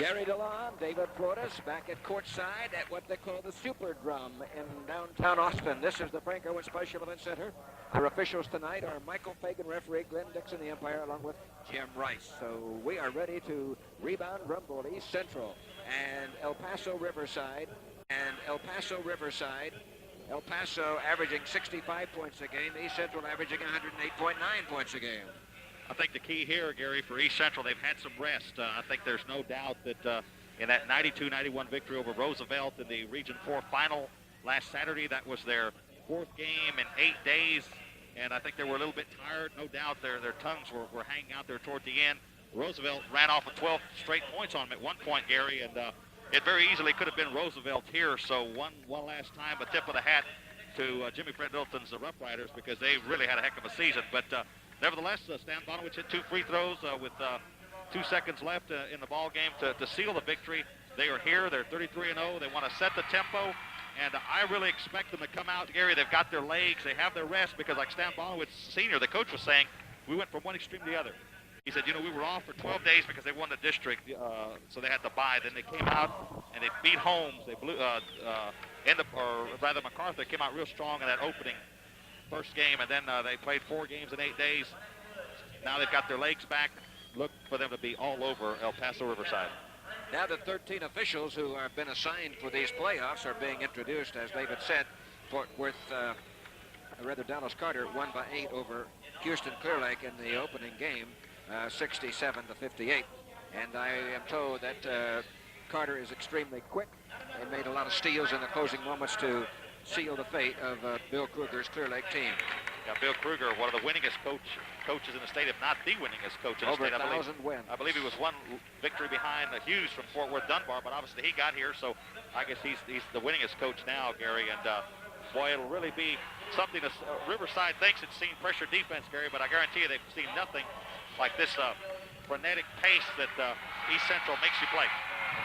Gary DeLaune, David Flores back at courtside at what they call the Super Drum in downtown Austin. This is the Frank Irwin Special Event Center. Our officials tonight are Michael Fagan, referee, Glenn Dixon, the umpire, along with Jim Rice. So we are ready to rebound rumble East Central and El Paso Riverside. El Paso averaging 65 points a game. East Central averaging 108.9 points a game. I think the key here, Gary, for East Central, they've had some rest. I think there's no doubt that in that 92-91 victory over Roosevelt in the Region 4 final last Saturday, that was their fourth game in 8 days, and I think they were a little bit tired. No doubt their tongues were hanging out there toward the end. Roosevelt ran off with 12 straight points on them at one point, Gary, and it very easily could have been Roosevelt here. So one last time, a tip of the hat to Jimmy Fred Middleton's Rough Riders, because they really had a heck of a season. But nevertheless, Stan Bonowitz hit 2 free throws with 2 seconds left in the ball game to seal the victory. They are here. They're 33-0. They want to set the tempo, and I really expect them to come out, Gary. They've got their legs. They have their rest, because like Stan Bonowitz Sr., the coach was saying, we went from one extreme to the other. He said, we were off for 12 days because they won the district, so they had to bye. Then they came out and they beat Holmes. They blew, MacArthur came out real strong in that opening first game, and then they played 4 games in 8 days. Now they've got their legs back. Look for them to be all over El Paso Riverside. Now the 13 officials who have been assigned for these playoffs are being introduced. As David said, Fort Worth, Dallas Carter won by 8 over Houston Clear Lake in the opening game, 67-58. And I am told that Carter is extremely quick and made a lot of steals in the closing moments to seal the fate of Bill Kruger's Clear Lake team. Yeah, Bill Kruger, one of the winningest coaches in the state, if not the winningest coach in the state. Over 1,000 wins. I believe he was one victory behind Hughes from Fort Worth Dunbar, but obviously he got here, so I guess he's the winningest coach now, Gary. And boy, it'll really be something that Riverside thinks it's seen pressure defense, Gary, but I guarantee you they've seen nothing like this frenetic pace that East Central makes you play.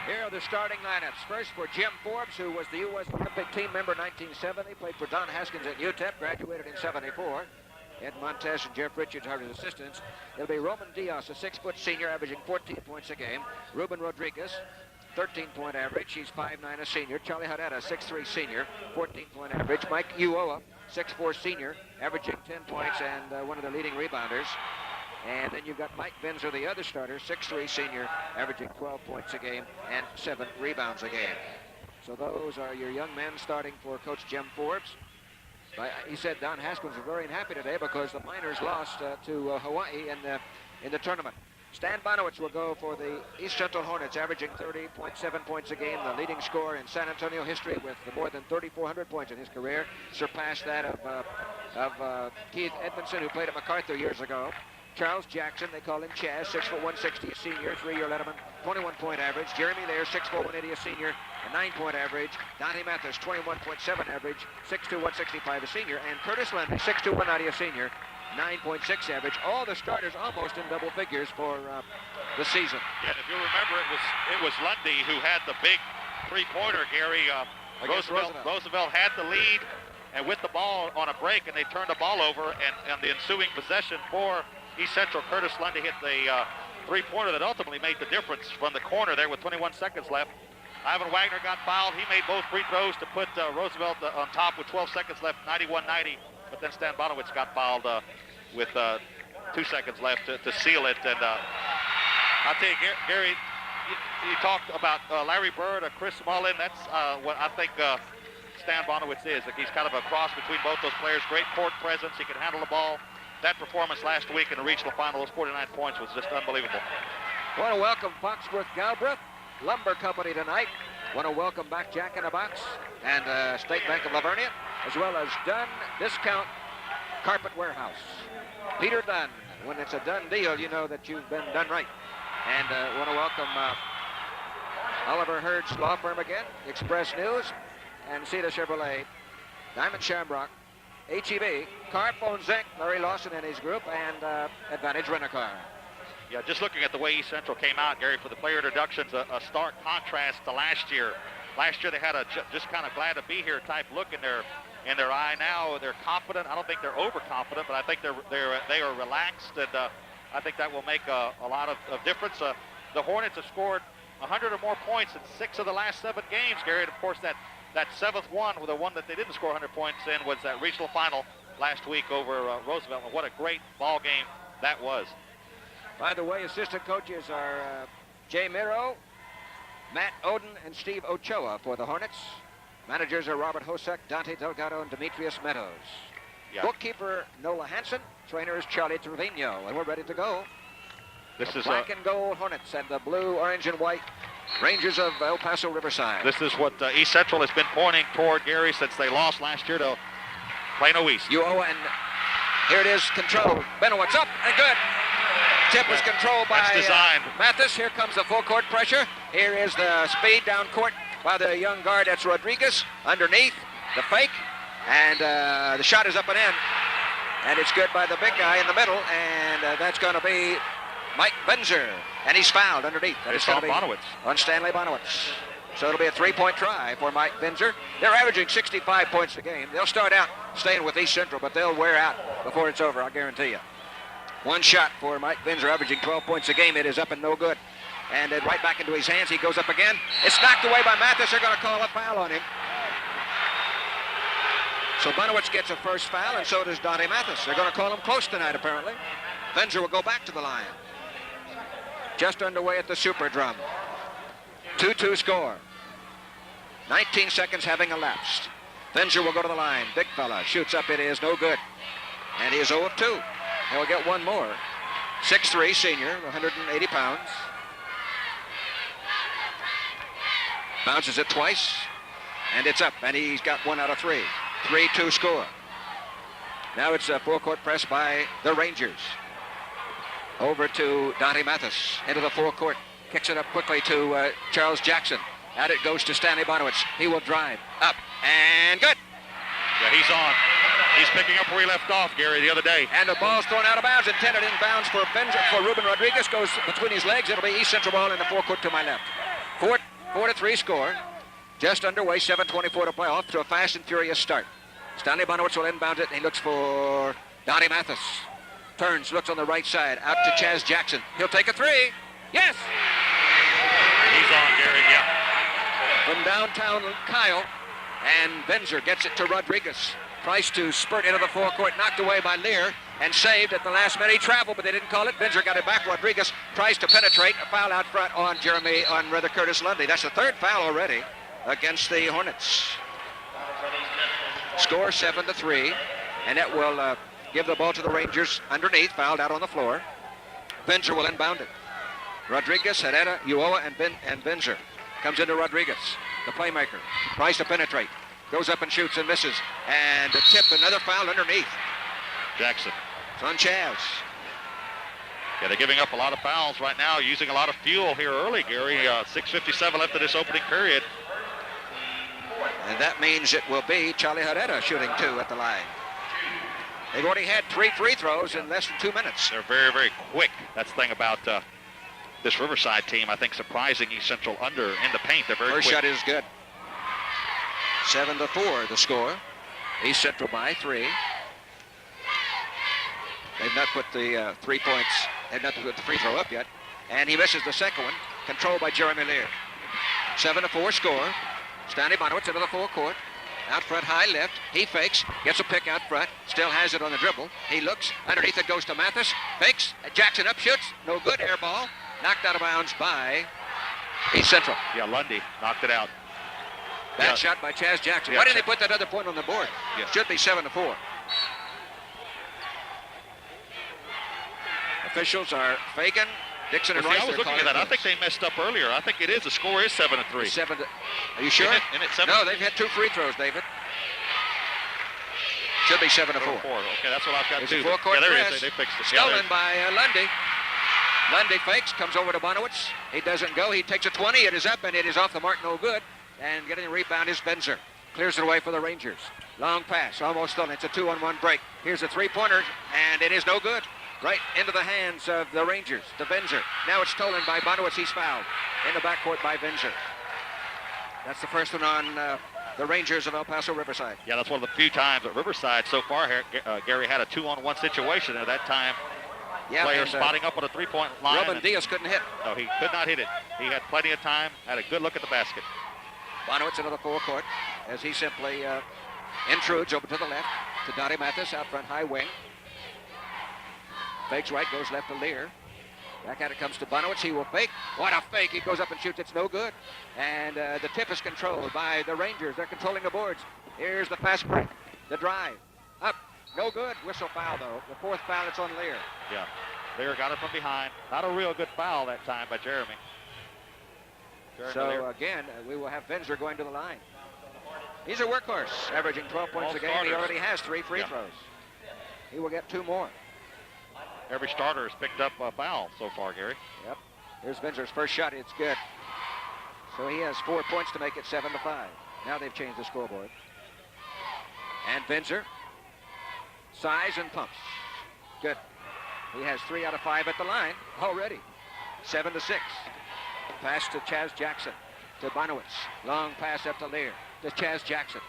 Here are the starting lineups. First for Jim Forbes, who was the U.S. Olympic team member in 1970, played for Don Haskins at UTEP, graduated in 74. Ed Montez and Jeff Richards are his assistants. It'll be Roman Diaz, a 6-foot senior, averaging 14 points a game. Ruben Rodriguez, 13-point average. He's 5'9", a senior. Charlie Haddad, a 6'3" senior, 14-point average. Mike Uoa, 6'4" senior, averaging 10 points and one of the leading rebounders. And then you've got Mike Benzer, the other starter, 6'3" senior, averaging 12 points a game and 7 rebounds a game. So those are your young men starting for Coach Jim Forbes. He said Don Haskins was very unhappy today because the Miners lost to Hawaii in the tournament. Stan Bonowitz will go for the East Central Hornets, averaging 30.7 points a game, the leading scorer in San Antonio history with more than 3,400 points in his career, surpassed that of Keith Edmondson, who played at MacArthur years ago. Charles Jackson, they call him Chaz, 6'1", 160, a senior, 3-year letterman, 21-point average. Jeremy Lair, 6'4", 180, a senior, a 9-point average. Donnie Mathis, 21.7 average, 6'2", 165, a senior. And Curtis Lundy, 6'2", 190, a senior, 9.6 average. All the starters almost in double figures for the season. Yeah, if you remember, it was Lundy who had the big three-pointer, Gary. Roosevelt had the lead, and with the ball on a break, and they turned the ball over, and the ensuing possession for East Central, Curtis Lundy hit the three-pointer that ultimately made the difference from the corner there with 21 seconds left. Ivan Wagner got fouled. He made both free throws to put Roosevelt on top with 12 seconds left, 91-90. But then Stan Bonowitz got fouled with 2 seconds left to seal it. And I'll tell you, Gary, you talked about Larry Bird or Chris Mullen. That's what I think Stan Bonowitz is. Like, he's kind of a cross between both those players. Great court presence. He can handle the ball. That performance last week in the regional final, those 49 points, was just unbelievable. Want to welcome Foxworth Galbraith Lumber Company tonight. Want to welcome back Jack in a Box and State Bank of Lavernia, as well as Dunn Discount Carpet Warehouse. Peter Dunn. When it's a done deal, you know that you've been done right. And want to welcome Oliver Hurd's law firm again, Express News, and Cedar Chevrolet, Diamond Shamrock, HEB, Carphone Zinc, Larry Lawson and his group, and Advantage Rent-A-Car. Yeah, just looking at the way East Central came out, Gary, for the player introductions, a stark contrast to last year. Last year they had a just kind of glad to be here type look in their eye. Now they're confident. I don't think they're overconfident, but I think they are relaxed, and I think that will make a lot of difference. The Hornets have scored 100 or more points in 6 of the last 7 games, Gary. And of course, that 7th one, the one that they didn't score 100 points in, was that regional final last week over Roosevelt. And what a great ball game that was. By the way, assistant coaches are Jay Miro, Matt Oden, and Steve Ochoa for the Hornets. Managers are Robert Hosek, Dante Delgado, and Demetrius Meadows. Yeah. Bookkeeper Nola Hansen. Trainer is Charlie Trevino. And we're ready to go. This is black and gold Hornets and the blue, orange, and white Rangers of El Paso Riverside. This is what East Central has been pointing toward, Gary, since they lost last year to Plano East. Uoa, and here it is, control. Benowitz up and good. Tip was controlled by Mathis. Here comes the full court pressure. Here is the speed down court by the young guard. That's Rodriguez. Underneath, the fake. And the shot is up and in. And it's good by the big guy in the middle. And that's going to be Mike Benzer. And he's fouled underneath. It's on Bonowitz. On Stanley Bonowitz. So it'll be a 3-point try for Mike Benzer. They're averaging 65 points a game. They'll start out staying with East Central, but they'll wear out before it's over, I'll guarantee you. One shot for Mike Benzer, averaging 12 points a game. It is up and no good. And then right back into his hands. He goes up again. It's knocked away by Mathis. They're going to call a foul on him. So Bonowitz gets a first foul, and so does Dante Mathis. They're going to call him close tonight, apparently. Benzer will go back to the line. Just underway at the Super Drum. 2-2 score. 19 seconds having elapsed. Benzer will go to the line. Big fella shoots up. It is no good. And he is 0 of 2. He'll get one more. 6'3", senior, 180 pounds. Bounces it twice, and it's up. And he's got 1 out of 3. 3-2 score. Now it's a full-court press by the Rangers. Over to Dante Mathis. Into the forecourt. Kicks it up quickly to Charles Jackson. Out it goes to Stanley Bonowitz. He will drive. Up. And good. Yeah, he's on. He's picking up where he left off, Gary, the other day. And the ball's thrown out of bounds. Intended in bounds for Ruben Rodriguez. Goes between his legs. It'll be East Central ball in the forecourt to my left. 4-3 score. Just underway. 7:24 to play. Off to a fast and furious start. Stanley Bonowitz will inbound it. He looks for Dante Mathis. Turns, looks on the right side. Out to Chaz Jackson. He'll take a 3. Yes! He's on, Gary, yeah. From downtown, Kyle. And Benzer gets it to Rodriguez. Tries to spurt into the forecourt. Knocked away by Lear. And saved at the last minute. He traveled, but they didn't call it. Benzer got it back. Rodriguez tries to penetrate. A foul out front on Curtis Lundy. That's the 3rd foul already against the Hornets. Score 7-3. And that will give the ball to the Rangers underneath. Fouled out on the floor. Benzer will inbound it. Rodriguez, Herrera, Uoa, and Benzer. Comes into Rodriguez, the playmaker. Tries to penetrate. Goes up and shoots and misses. And a tip, another foul underneath. Jackson. It's on Chaz. Yeah, they're giving up a lot of fouls right now, using a lot of fuel here early, Gary. 6:57 left of this opening period. And that means it will be Charlie Herrera shooting 2 at the line. They've already had 3 free throws in less than 2 minutes. They're very, very quick. That's the thing about this Riverside team, I think, surprising East Central under in the paint. They're very First quick. shot is good. 7-4 the score. East Central by 3. They've not put the 3 points, they've not put the free throw up yet. And he misses the second one, controlled by Jeremy Lear. 7-4 score. Stanley Bonowitz into the forecourt. Out front, high left. He fakes, gets a pick out front, still has it on the dribble. He looks, underneath it goes to Mathis, fakes, Jackson up, shoots, no good, air ball. Knocked out of bounds by East Central. Yeah, Lundy knocked it out. Bad shot by Chaz Jackson. Yeah, Why didn't they put that other point on the board? Yeah. Should be 7-4. Officials are Fagan, Dixon, and Well, see, Rice. I was looking at that. I think they messed up earlier. I think it is. The score is 7-3. Are you sure? Isn't it 7-3? No, they've had 2 free throws, David. Should be 7-4. Okay, that's what I've got There's too. a four-court Yeah, there it press. is. They fixed it. Stolen by Lundy. Lundy fakes, comes over to Bonowitz. He doesn't go. He takes a 20. It is up, and it is off the mark. No good. And getting the rebound is Benzer. Clears it away for the Rangers. Long pass, almost stolen. It's a 2-on-1 break. Here's a 3-pointer, and it is no good. Right into the hands of the Rangers, to Benzer. Now it's stolen by Bonowitz. He's fouled in the backcourt by Benzer. That's the first one on the Rangers of El Paso Riverside. Yeah, that's one of the few times at Riverside so far, Gary, had a 2-on-1 situation. At that time, Yeah, player and, spotting up on a three-point line. Robin Diaz couldn't hit. No, he could not hit it. He had plenty of time, had a good look at the basket. Bonowitz into the forecourt as he simply intrudes over to the left to Donnie Mathis out front, high wing. Fakes right, goes left to Lear. Back at it comes to Bonowitz. He will fake. What a fake. He goes up and shoots. It's no good. And the tip is controlled by the Rangers. They're controlling the boards. Here's the fast break. The drive. Up. No good. Whistle foul, though. The fourth foul, it's on Lear. Yeah. Lear got it from behind. Not a real good foul that time by Jeremy. So, again, we will have Finzer going to the line. He's a workhorse, averaging 12 points All a game. starters. He already has 3 free throws. He will get 2 more. Every starter has picked up a foul so far, Gary. Yep. Here's Finzer's first shot. It's good. So he has 4 points to make it 7-5. Now they've changed the scoreboard. And Finzer, size and pumps. Good. He has 3 out of 5 at the line already. 7-6. Pass to Chaz Jackson, to Bonowitz. Long pass up to Lear, to Chaz Jackson.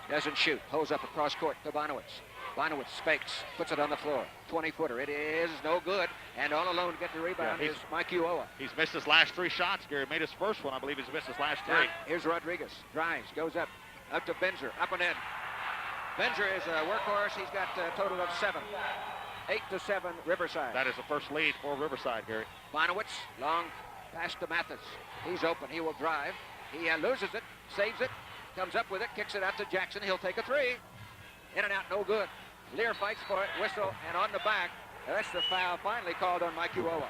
Doesn't shoot. Holds up across court to Bonowitz. Bonowitz fakes, puts it on the floor. 20-footer. It is no good. And all alone to get the rebound is Mike Uoa. He's missed his last 3 shots, Gary. Made his first one. I believe he's missed his last 3. Now, here's Rodriguez. Drives, goes up to Finzer, up and in. Finzer is a workhorse. He's got a total of 7. 8-7, Riverside. That is the first lead for Riverside, Gary. Bonowitz, long pass to Mathis. He's open. He will drive. He loses it, saves it, comes up with it, kicks it out to Jackson. He'll take a 3. In and out, no good. Lear fights for it, whistle, and on the back. That's the foul finally called on Mike Uoa.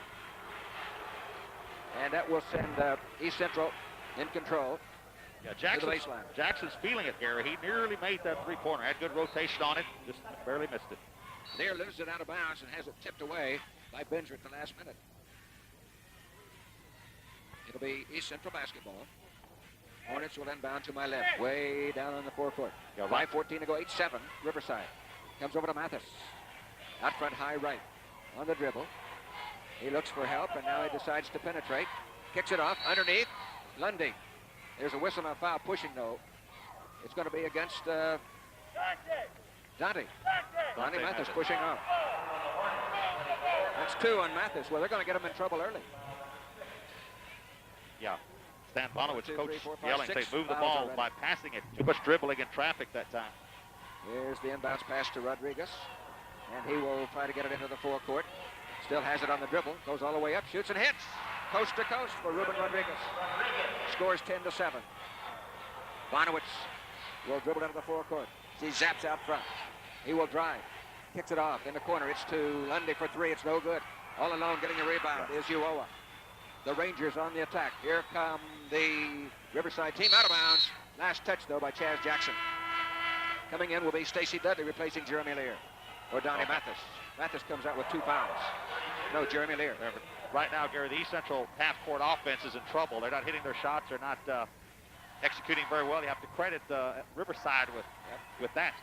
And that will send East Central in control. Yeah, to the baseline. Jackson's feeling it, Gary. He nearly made that three-pointer. Had good rotation on it, just barely missed it. Lear loses it out of bounds and has it tipped away by Benzer at the last minute. It'll be East Central basketball. Hornets will inbound to my left, way down on the forecourt. 5:14 to go, 8-7, Riverside. Comes over to Mathis. Out front, high right. On the dribble. He looks for help, and now he decides to penetrate. Kicks it off, underneath, Lundy. There's a whistle on foul, pushing though. It's going to be against Dante Mathis pushing off. That's 2 on Mathis. Well, they're going to get him in trouble early. Yeah. Stan Bonowitz, 2, coach, 3, 4, 5, yelling, say, 6 move the fouls ball already. by passing it. Too much dribbling and traffic that time. Here's the inbounds pass to Rodriguez. And he will try to get it into the forecourt. Still has it on the dribble. Goes all the way up, shoots and hits. Coast to coast for Ruben Rodriguez. Scores 10-7. Bonowitz will dribble into the forecourt. He zaps out front. He will drive. Kicks it off in the corner. It's to Lundy for 3. It's no good. All alone getting the rebound is Uoa. The Rangers on the attack. Here come the Riverside team out of bounds. Last touch, though, by Chaz Jackson. Coming in will be Stacy Dudley replacing Jeremy Lear. Or Donnie Mathis. Mathis comes out with 2 fouls. No, Jeremy Lear. Right now, Gary, the East Central half-court offense is in trouble. They're not hitting their shots. They're not executing very well. You have to credit Riverside with that.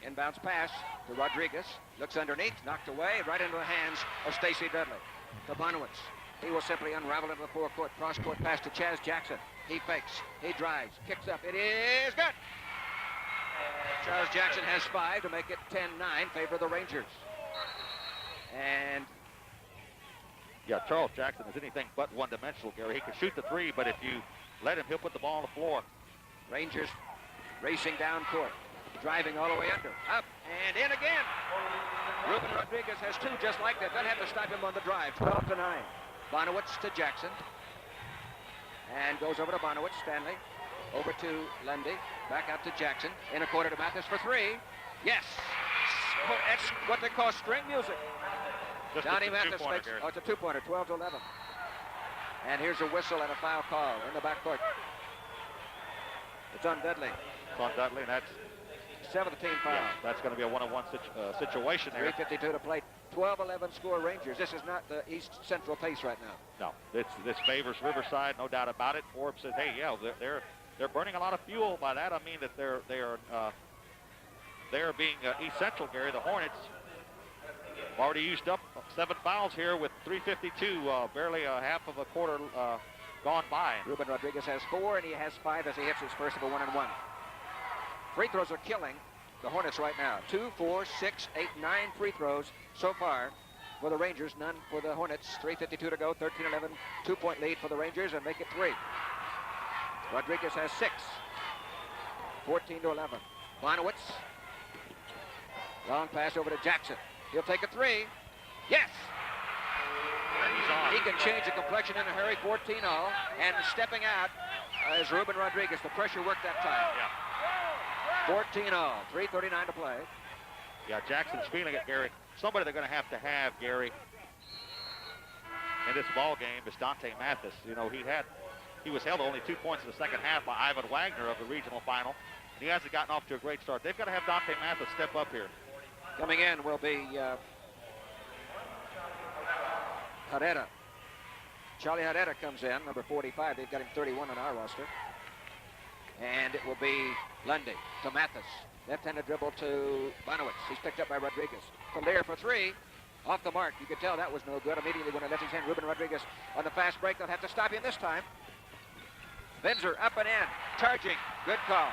Inbounds pass to Rodriguez. Looks underneath, knocked away, right into the hands of Stacy Dudley. To Bonowitz. He will simply unravel into the forecourt. Cross-court pass to Chaz Jackson. He fakes. He drives. Kicks up. It is good. Charles Jackson has 5 to make it 10-9, favor of the Rangers. And yeah, Charles Jackson is anything but one-dimensional, Gary. He can shoot the 3, but if you let him, he'll put the ball on the floor. Rangers racing down court. Driving all the way under. Up and in again. Ruben Rodriguez has 2 just like that. They'll have to stop him on the drive. 12-9. Bonowitz to Jackson. And goes over to Bonowitz. Stanley. Over to Lundy. Back out to Jackson. In a corner to Mathis for 3. Yes. That's what they call string music. Just Johnny a Mathis two-pointer, makes. Gary. Oh, it's a 2-pointer. 12-11. And here's a whistle and a foul call in the backcourt. It's on Dudley. It's on Dudley, and that's 7th team foul. yeah, that's going to be a one-on-one situation there. 3:52 to play. 12-11 score Rangers. This is not the East Central pace right now. No, this favors Riverside, no doubt about it. Forbes says, hey, yeah, they're burning a lot of fuel. By that I mean that they are being East Central, Gary. The Hornets have already used up 7 fouls here with 3:52, barely a half of a quarter gone by. Ruben Rodriguez has 4, and he has 5 as he hits his first of a 1-and-1. Free throws are killing the Hornets right now. 2, 4, 6, 8, 9 free throws so far for the Rangers, none for the Hornets. 3:52 to go, 13-11, 2-point lead for the Rangers, and make it 3. Rodriguez has 6. 14-11. Bonowitz. Long pass over to Jackson. He'll take a 3. Yes! He can change the complexion in a hurry, 14-0, and stepping out is Ruben Rodriguez. The pressure worked that time. Yeah. 14-0, 3:39 to play. Yeah, Jackson's feeling it, Gary. Somebody they're going to have, Gary, in this ball game is Dante Mathis. You know, he was held to only 2 points in the second half by Ivan Wagner of the regional final. He hasn't gotten off to a great start. They've got to have Dante Mathis step up here. Coming in will be Herrera. Charlie Herrera comes in, number 45. They've got him 31 on our roster. And it will be Lundy to Mathis. Left-handed dribble to Bonowitz. He's picked up by Rodriguez. From there for 3. Off the mark. You could tell that was no good. Immediately when it left his hand, Ruben Rodriguez on the fast break. They'll have to stop him this time. Benzer up and in. Charging. Good call.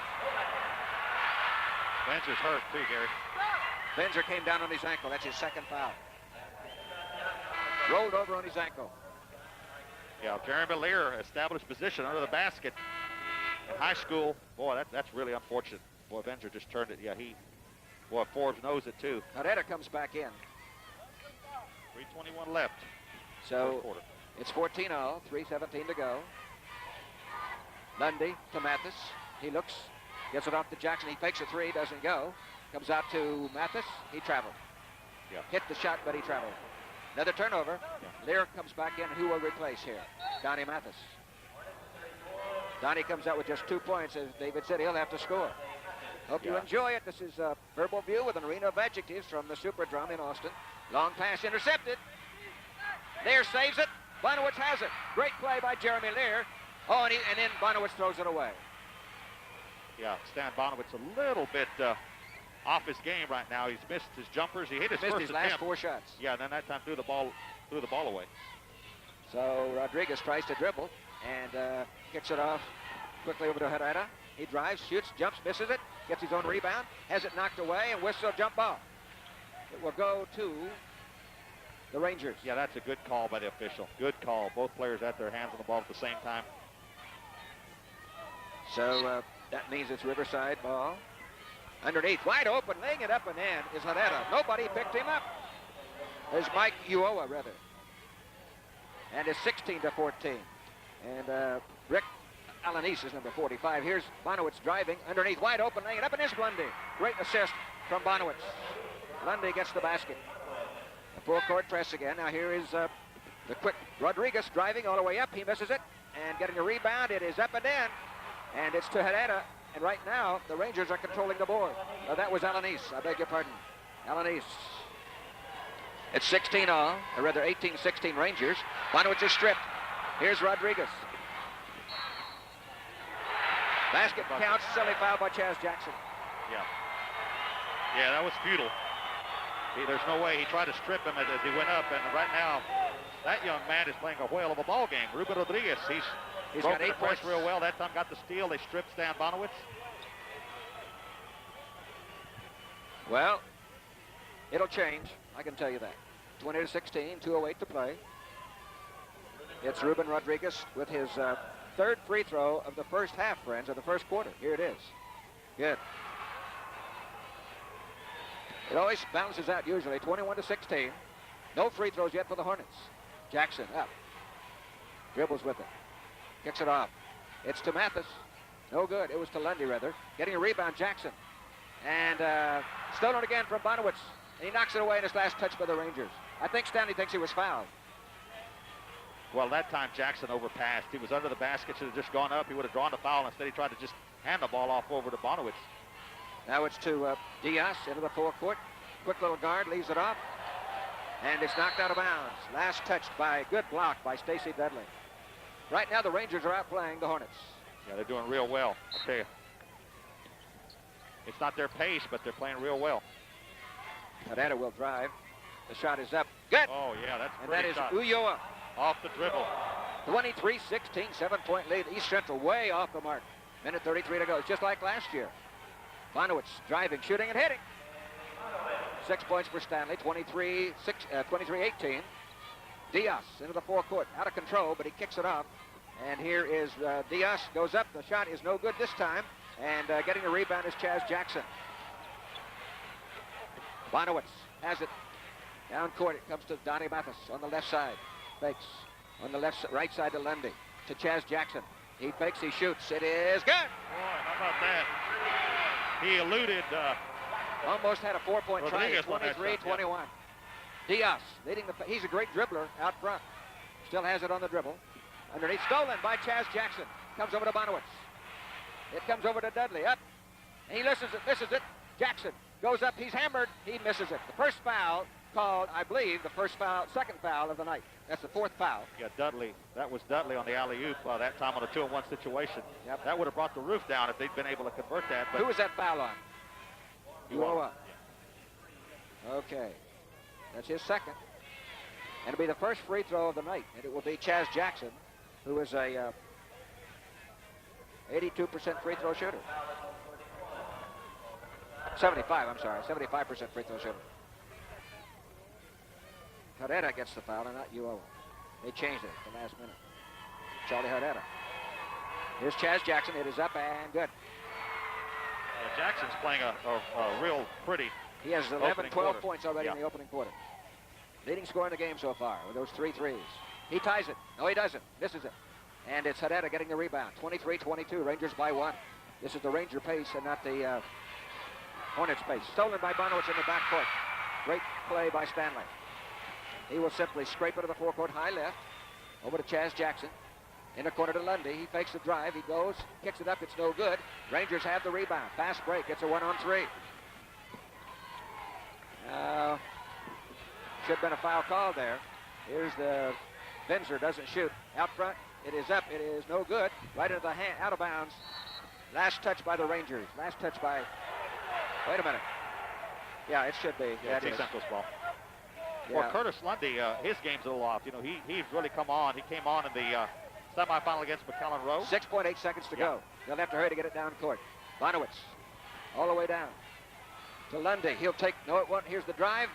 Benzer's hurt too, Gary. Benzer came down on his ankle. That's his second foul. Rolled over on his ankle. Yeah, Jeremy Lear established position under the basket in high school. Boy, that's really unfortunate. Boy, Benzer just turned it. Yeah, boy, Forbes knows it too. Herrera comes back in. 3:21 left. So it's 14-0, 3:17 to go. Lundy to Mathis. He looks, gets it off to Jackson. He fakes a 3, doesn't go. Comes out to Mathis. He traveled. Yeah. Hit the shot, but he traveled. Another turnover. Yeah. Lear comes back in. Who will replace here? Donnie Mathis. Donnie comes out with just 2 points. As David said, he'll have to score. Hope you enjoy it. This is a verbal view with an arena of adjectives from the Superdrum in Austin. Long pass intercepted. Lear saves it. Bonowitz has it. Great play by Jeremy Lear. Oh, and then Bonowitz throws it away. Yeah, Stan Bonowitz a little bit off his game right now. He's missed his jumpers. He hit his first last attempt. 4 shots. Yeah, and then that time threw the ball away. So Rodriguez tries to dribble and kicks it off quickly over to Herrera. He drives, shoots, jumps, misses it, gets his own rebound, has it knocked away, and whistle jump ball. It will go to the Rangers. Yeah, that's a good call by the official. Good call. Both players had their hands on the ball at the same time. So that means it's Riverside ball. Underneath, wide open, laying it up and in is Herrera. Nobody picked him up. There's Mike Uoa, rather. And it's 16-14. And Rick Alanis is number 45. Here's Bonowitz driving underneath, wide open, laying it up, and is Lundy. Great assist from Bonowitz. Lundy gets the basket. A full court press again. Now here is the quick Rodriguez driving all the way up. He misses it, and getting a rebound. It is up and in, and it's to Herrera. And right now, the Rangers are controlling the board. That was Alanis. I beg your pardon. Alanis. It's 16-all, or rather 18-16 Rangers. Bonowitz is stripped. Here's Rodriguez. Basket counts. Silly foul by Chaz Jackson. Yeah. Yeah, that was futile. There's no way. He tried to strip him as he went up, and right now, that young man is playing a whale of a ball game. Ruben Rodriguez, he's got 8 points points real well. That time got the steal. They stripped Stan Bonowitz. Well, it'll change. I can tell you that. 20-16, 2:08 to play. It's Ruben Rodriguez with his third free throw of the first half, friends, of the first quarter. Here it is. Good. It always balances out usually, 21-16. No free throws yet for the Hornets. Jackson up. Dribbles with it. Kicks it off. It's to Mathis. No good. It was to Lundy, rather. Getting a rebound, Jackson. And stolen again from Bonowitz. And he knocks it away in his last touch by the Rangers. I think Stanley thinks he was fouled. Well, that time Jackson overpassed. He was under the basket, should have just gone up. He would have drawn the foul. Instead, he tried to just hand the ball off over to Bonowitz. Now it's to Diaz into the forecourt. Quick little guard, leaves it off. And it's knocked out of bounds. Last touched by, good block by Stacey Dudley. Right now, the Rangers are outplaying the Hornets. Yeah, they're doing real well, I'll tell you. It's not their pace, but they're playing real well. Herrera will drive. The shot is up. Good. Oh, yeah, that's a and that pretty is shot. Ulloa. Off the dribble. 23-16, 7-point lead. East Central way off the mark. Minute 33 to go. It's just like last year. Bonowitz driving, shooting, and hitting. 6 points for Stanley, 23-18. Diaz into the forecourt, out of control, but he kicks it off. And here is Diaz, goes up. The shot is no good this time. And getting the rebound is Chaz Jackson. Bonowitz has it. Down court, it comes to Donnie Mathis on the left side. Fakes. On the right side to Lundy. To Chaz Jackson. He fakes, he shoots. It is good. Boy, how about that? He eluded. Almost had a 4-point try. 23-21. Diaz leading he's a great dribbler out front. Still has it on the dribble. Underneath, stolen by Chaz Jackson. Comes over to Bonowitz. It comes over to Dudley. Up. He misses it. Jackson goes up. He's hammered. He misses it. The first foul called, I believe, second foul of the night. That's the fourth foul. Yeah, Dudley. That was Dudley on the alley-oop that time on a 2-on-1 situation. Yep. That would have brought the roof down if they'd been able to convert that. But who was that foul on? Uoa. Yeah. Okay. That's his second. And it'll be the first free throw of the night. And it will be Chaz Jackson, who is a 82% free throw shooter. 75% free throw shooter. Herrera gets the foul and not Uoa. They changed it at the last minute. Charlie Herrera. Here's Chaz Jackson. It is up and good. Jackson's playing a real pretty. He has 11, 12 points already Yeah. in the opening quarter. Leading scorer in the game so far with those 3 threes. He ties it. No, he doesn't. Misses it. And it's Herrera getting the rebound. 23-22. Rangers by 1. This is the Ranger pace and not the Hornets pace. Stolen by Bonowitz in the backcourt. Great play by Stanley. He will simply scrape it to the forecourt high left. Over to Chaz Jackson. In the corner to Lundy. He fakes the drive. He goes, kicks it up. It's no good. Rangers have the rebound. Fast break. It's a 1-on-3. Should have been a foul call there. Here's the Binzer, doesn't shoot. Out front. It is up. It is no good. Right into the hand, out of bounds. Last touch by the Rangers. Last touch by, wait a minute. Yeah, it should be. Yeah, it's Central's ball. Yeah. Well, Curtis Lundy, his game's a little off. You know, he's really come on. He came on in the semifinal against McKellen Rowe. 6.8 seconds to go. They'll have to hurry to get it down court. Bonowitz, all the way down to Lundy. He'll take, no it won't. Here's the drive,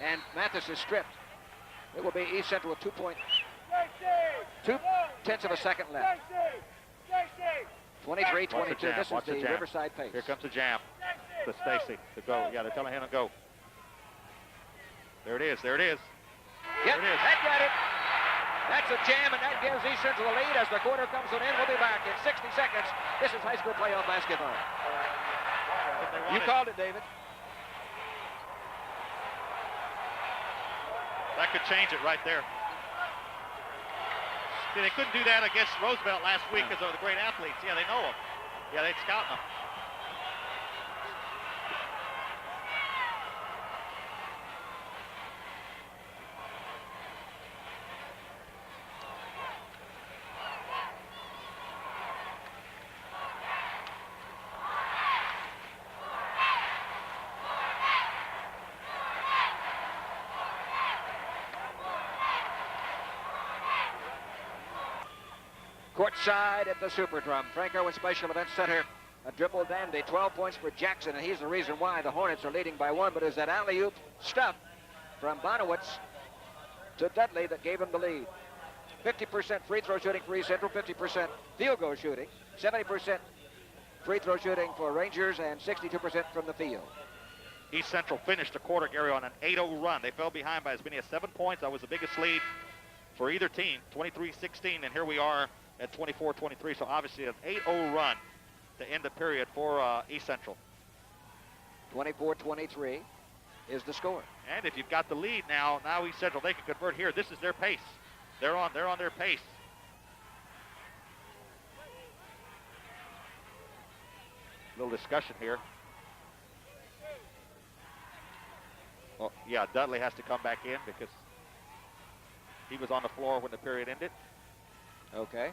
and Mathis is stripped. It will be East Central with 2.2 of a second left. 23-22. This is the Riverside pace. Here comes the jam. To Stacy to go. Yeah, they're telling him to go. There it is. There it is. Yep, there it is. That got it. That's a jam, and that gives East Central the lead as the quarter comes to an end. We'll be back in 60 seconds. This is high school playoff basketball. You called it, David. That could change it right there. See, they couldn't do that against Roosevelt last week because of the great athletes. Yeah, they know them. Yeah, they'd scout them. Courtside at the Superdrum. Frank Irwin Special Events Center. A dribble dandy. 12 points for Jackson, and he's the reason why the Hornets are leading by 1. But it's that alley-oop stuff from Bonowitz to Dudley that gave him the lead. 50% free throw shooting for East Central, 50% field goal shooting, 70% free throw shooting for Rangers, and 62% from the field. East Central finished the quarter, Gary, on an 8-0 run. They fell behind by as many as 7 points. That was the biggest lead for either team, 23-16, and here we are at 24-23, so obviously an 8-0 run to end the period for East Central. 24-23 is the score. And if you've got the lead now East Central, they can convert here. This is their pace. They're on their pace. Little discussion here. Well, yeah, Dudley has to come back in because he was on the floor when the period ended. Okay.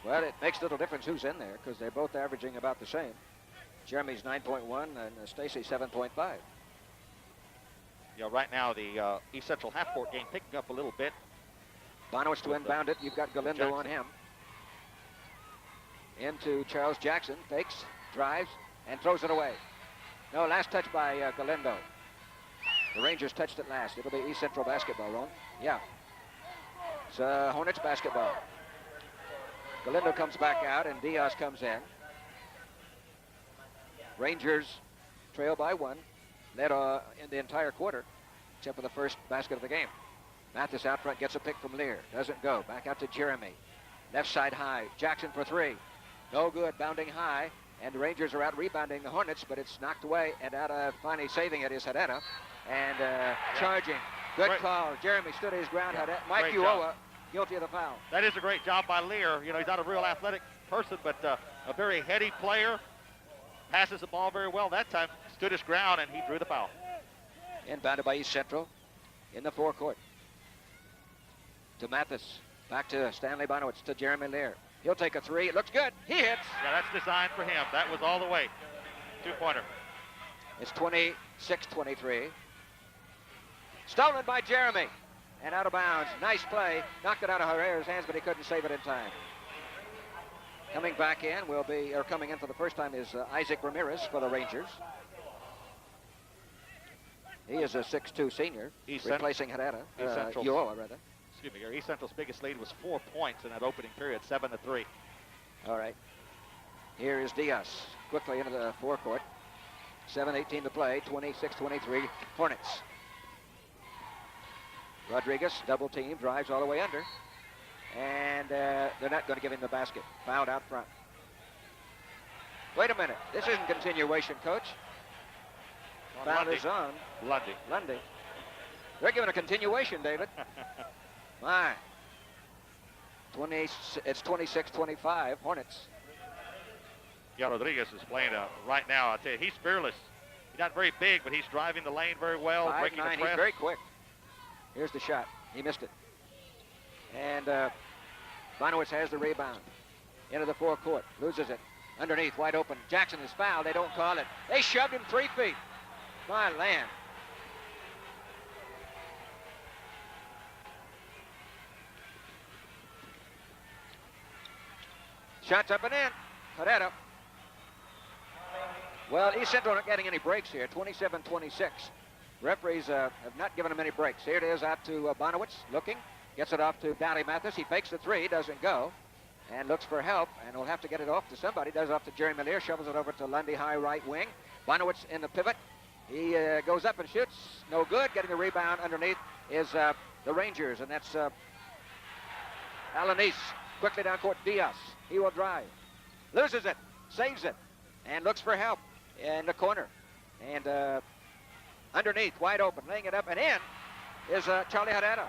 Well, it makes little difference who's in there because they're both averaging about the same. Jeremy's 9.1 and Stacy 7.5. Yeah, right now the East Central half-court game picking up a little bit. Bonowitz to inbound it. You've got Galindo on him. Into Charles Jackson. Fakes, drives, and throws it away. No, last touch by Galindo. The Rangers touched it last. It'll be East Central basketball, Ron. Yeah. It's Hornets basketball. Galindo comes back out, and Diaz comes in. Rangers trail by 1. Led in the entire quarter, except for the first basket of the game. Mathis out front gets a pick from Lear. Doesn't go. Back out to Jeremy. Left side high. Jackson for 3. No good. Bounding high. And the Rangers are out rebounding the Hornets, but it's knocked away. And out of finally saving it is Herrera. And charging. Good call. Jeremy stood his ground. Herrera. Mike Uoa guilty of the foul. That is a great job by Lear. You know, he's not a real athletic person, but a very heady player. Passes the ball very well. That time stood his ground, and he drew the foul. Inbounded by East Central in the forecourt. To Mathis. Back to Stanley Bonowitz to Jeremy Lear. He'll take a 3. It looks good. He hits. Yeah, that's designed for him. That was all the way. 2-pointer. It's 26-23. Stolen by Jeremy. And out of bounds. Nice play. Knocked it out of Herrera's hands, but he couldn't save it in time. Coming back in coming in for the first time is Isaac Ramirez for the Rangers. He is a 6'2 senior, replacing Herrera. Uoa, rather. Excuse me, East Central's biggest lead was 4 points in that opening period, 7-3. All right. Here is Diaz, quickly into the forecourt. 7:18 to play, 26-23 Hornets. Rodriguez, double team, drives all the way under. And they're not going to give him the basket. Fouled out front. Wait a minute. This isn't continuation, Coach. Foul is on. Lundy. They're giving a continuation, David. My. It's 26-25, Hornets. Yeah, Rodriguez is playing right now. I tell you, he's fearless. He's not very big, but he's driving the lane very well, breaking the press. He's very quick. Here's the shot. He missed it. And Bonowitz has the rebound. Into the forecourt. Loses it. Underneath, wide open. Jackson is fouled. They don't call it. They shoved him 3 feet. My land. Shots up and in. Herrera. Well, East Central not getting any breaks here. 27-26. Referees have not given him any breaks. Here it is out to Bonowitz. Looking. Gets it off to Donnie Mathis. He fakes the 3. Doesn't go. And looks for help. And will have to get it off to somebody. Does it off to Jeremy Lear. Shovels it over to Lundy, high right wing. Bonowitz in the pivot. He goes up and shoots. No good. Getting the rebound underneath is the Rangers. And that's Alanis. Quickly down court. Diaz. He will drive. Loses it. Saves it. And looks for help in the corner. And underneath, wide open. Laying it up and in is Charlie Herrera.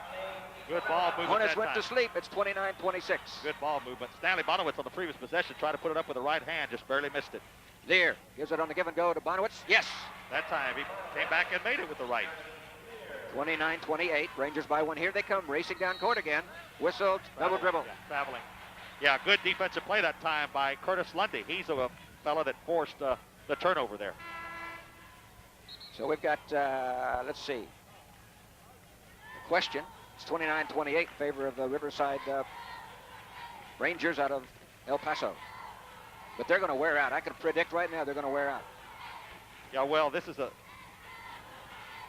Good ball movement. Hornets went to sleep. It's 29-26. Good ball movement. Stanley Bonowitz on the previous possession tried to put it up with the right hand. Just barely missed it. Lear gives it on the give and go to Bonowitz. Yes. That time he came back and made it with the right. 29-28. Rangers by 1. Here they come, racing down court again. Whistled, double dribble. Yeah, traveling. Yeah, good defensive play that time by Curtis Lundy. He's a fellow that forced the turnover there. So we've got, let's see, a question. It's 29-28 in favor of the Riverside Rangers out of El Paso. But they're going to wear out. I can predict right now they're going to wear out. Yeah, well, this is a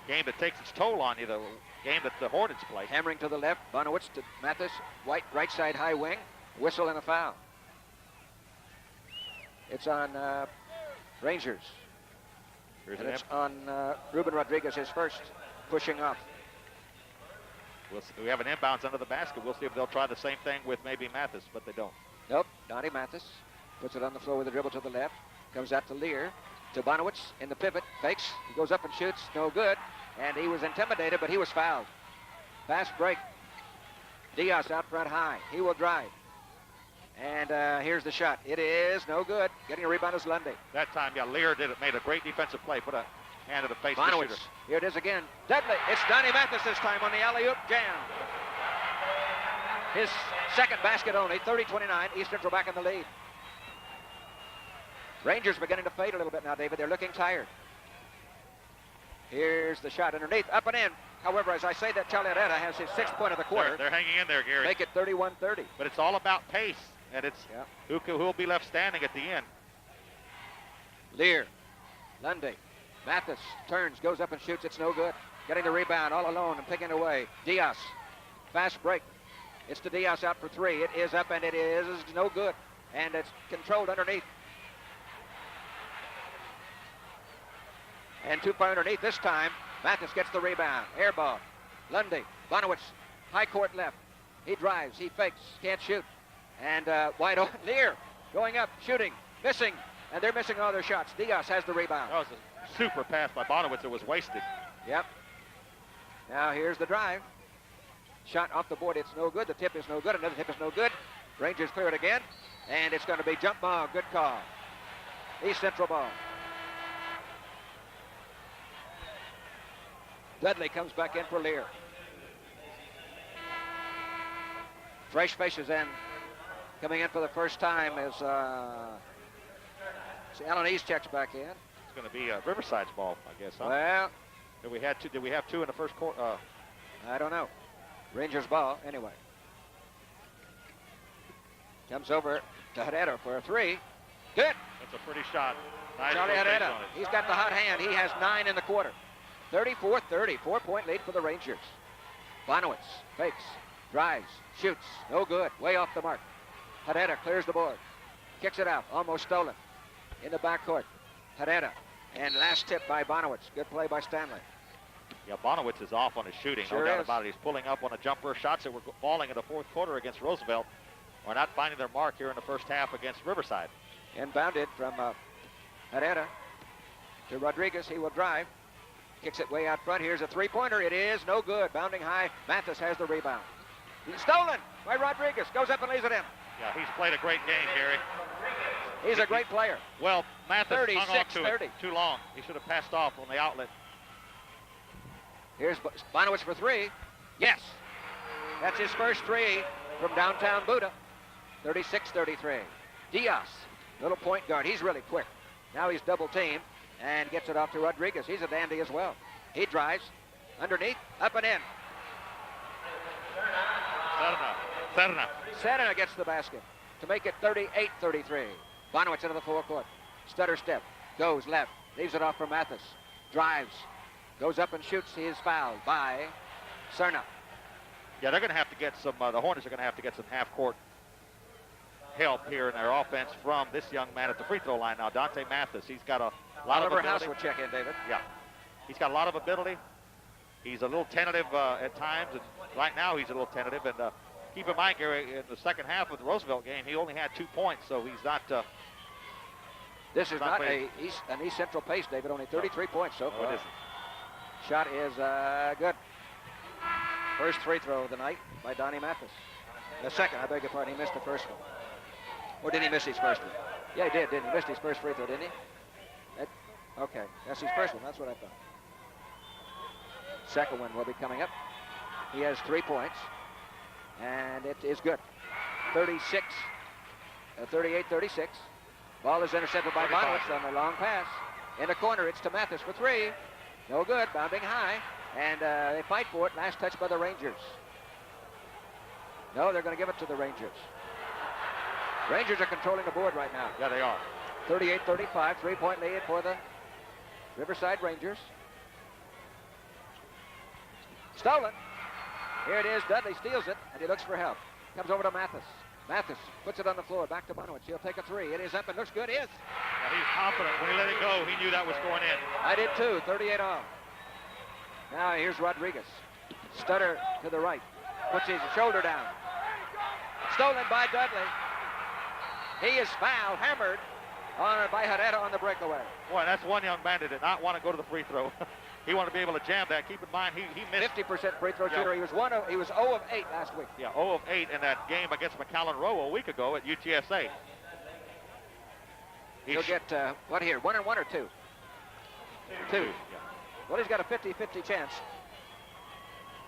game that takes its toll on you, the game that the Hornets play. Hammering to the left, Bonowitz to Mathis, White, right side high wing, whistle and a foul. It's on Rangers. And it's on Ruben Rodriguez, his first, pushing off. We have an inbounds under the basket. We'll see if they'll try the same thing with maybe Mathis, but they don't. Nope, Donnie Mathis puts it on the floor with a dribble to the left. Comes out to Lear, to Bonowitz in the pivot, fakes. He goes up and shoots, no good. And he was intimidated, but he was fouled. Fast break. Diaz out front high. He will drive. And here's the shot. It is no good. Getting a rebound is Lundy. That time, yeah, Lear made a great defensive play. Put a hand to the face of the shooter. Here it is again. Deadly. It's Donnie Mathis this time on the alley-oop jam. His second basket only, 30-29. East Central back in the lead. Rangers beginning to fade a little bit now, David. They're looking tired. Here's the shot underneath, up and in. However, as I say that, Charlie Herrera has his 6th point of the quarter. They're hanging in there, Gary. Make it 31-30. But it's all about pace, and it's who will be left standing at the end. Lear, Lundy, Mathis turns, goes up and shoots. It's no good. Getting the rebound all alone and picking away. Diaz. Fast break. It's to Diaz out for three. It is up and it is no good. And it's controlled underneath. And 2-point underneath this time. Mathis gets the rebound. Air ball. Lundy. Bonowitz. High court left. He drives. He fakes. Can't shoot. And wide open. Lear going up. Shooting. Missing. And they're missing all their shots. Diaz has the rebound. That was a super pass by Bonowitz. It was wasted. Yep. Now here's the drive. Shot off the board. It's no good. The tip is no good. Another tip is no good. Rangers clear it again. And it's going to be jump ball. Good call. East Central ball. Dudley comes back in for Lear. Fresh faces in. Coming in for the first time is Alan East checks back in. It's going to be Riverside's ball, I guess. Huh? Well, did we have two in the first quarter? I don't know. Rangers ball anyway. Comes over to Herrera for a three. Good. That's a pretty shot. Nice Charlie Herrera. on it. He's got the hot hand. He has 9 in the quarter. 34-30. 4-point lead for the Rangers. Bonowitz fakes, drives, shoots. No good. Way off the mark. Herrera clears the board. Kicks it out. Almost stolen. In the backcourt. Herrera. And last tip by Bonowitz. Good play by Stanley. Yeah, Bonowitz is off on his shooting. Sure no doubt is. about it. He's pulling up on a jumper. Shots that were falling in the fourth quarter against Roosevelt are not finding their mark here in the first half against Riverside. Inbounded from Herrera to Rodriguez. He will drive. Kicks it way out front. Here's a three-pointer. It is no good. Bounding high. Mathis has the rebound. Stolen by Rodriguez. Goes up and lays it in. Yeah, he's played a great game, Gary. He's a great player. Well, Mathis hung on to 36-30. it too long. He should have passed off on the outlet. Here's Bonowitz for three. Yes. That's his first three from downtown Buda. 36-33. Diaz, little point guard. He's really quick. Now he's double teamed and gets it off to Rodriguez. He's a dandy as well. He drives underneath, up and in. Serna gets the basket to make it 38-33. Bonowitz into the forecourt. Stutter step. Goes left. Leaves it off for Mathis. Drives. Goes up and shoots. He is fouled by Serna. Yeah, they're going to have to get some, the Hornets are going to have to get some half-court help here in their offense from this young man at the free throw line now, Dante Mathis. He's got a lot of ability. Oliver House will check in, David. Yeah. He's got a lot of ability. He's a little tentative at times, and right now he's a little tentative. And keep in mind, Gary, in the second half of the Roosevelt game, he only had 2 points, so he's not... this is not an East Central pace, David. Only 33 points so far. No, it isn't. Shot is good. First free throw of the night by Donnie Mathis. The second, I beg your pardon, he missed the first one. Or did he miss his first one? Yeah, he did, didn't he? Missed his first free throw, didn't he? Okay, that's his first one. That's what I thought. Second one will be coming up. He has 3 points, and it is good. 38-36. Ball is intercepted by Bonowitz on the long pass. In the corner, it's to Mathis for three. No good, bounding high, and they fight for it. Last touch by the Rangers. No, they're going to give it to the Rangers. Rangers are controlling the board right now. Yeah, they are. 38-35, 3-point lead for the Riverside Rangers. Stolen. Here it is. Dudley steals it, and he looks for help. Comes over to Mathis. Mathis puts it on the floor. Back to Bonowitz. He'll take a three. It is up and looks good. Is. Yeah, he's confident. When he let it go, he knew that was going in. I did too. 38 all. Now here's Rodriguez. Stutter to the right. Puts his shoulder down. Stolen by Dudley. He is fouled, hammered by Herrera on the breakaway. Boy, that's one young man that did not want to go to the free throw. He wanted to be able to jam that. Keep in mind, he missed 50% free throw shooter. He was 0 of 8 last week. Yeah, 0 of 8 in that game against McAllen Rowe a week ago at UTSA. He'll get what here? 1 and 1 or 2? 2. Yeah. Well, he's got a 50-50 chance.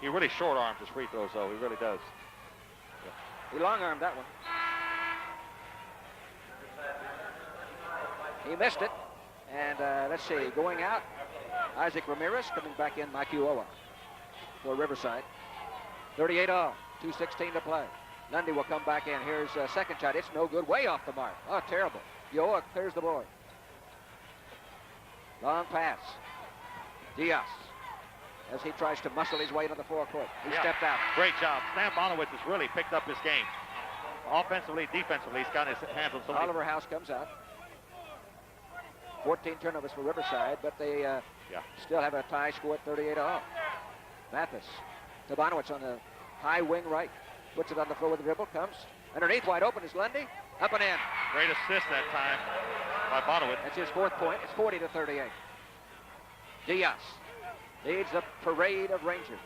He really short arms his free throws, though. He really does. He long-armed that one. He missed it. And let's see, going out, Isaac Ramirez, coming back in, Mike Uoa for Riverside. 38 all, 2:16 to play. Lundy will come back in. Here's a second shot. It's no good, way off the mark. Oh, terrible. Uoa clears the board. Long pass. Diaz, as he tries to muscle his way into the forecourt. He stepped out. Great job. Stan Bonowitz has really picked up his game. Offensively, defensively, he's got his hands on something. Oliver House comes out. 14 turnovers for Riverside, but they still have a tie score at 38 all. Mathis to Bonowitz on the high wing right. Puts it on the floor with the dribble. Comes underneath, wide open is Lundy. Up and in. Great assist that time by Bonowitz. That's his 4th point. It's 40-38. Diaz leads the parade of Rangers.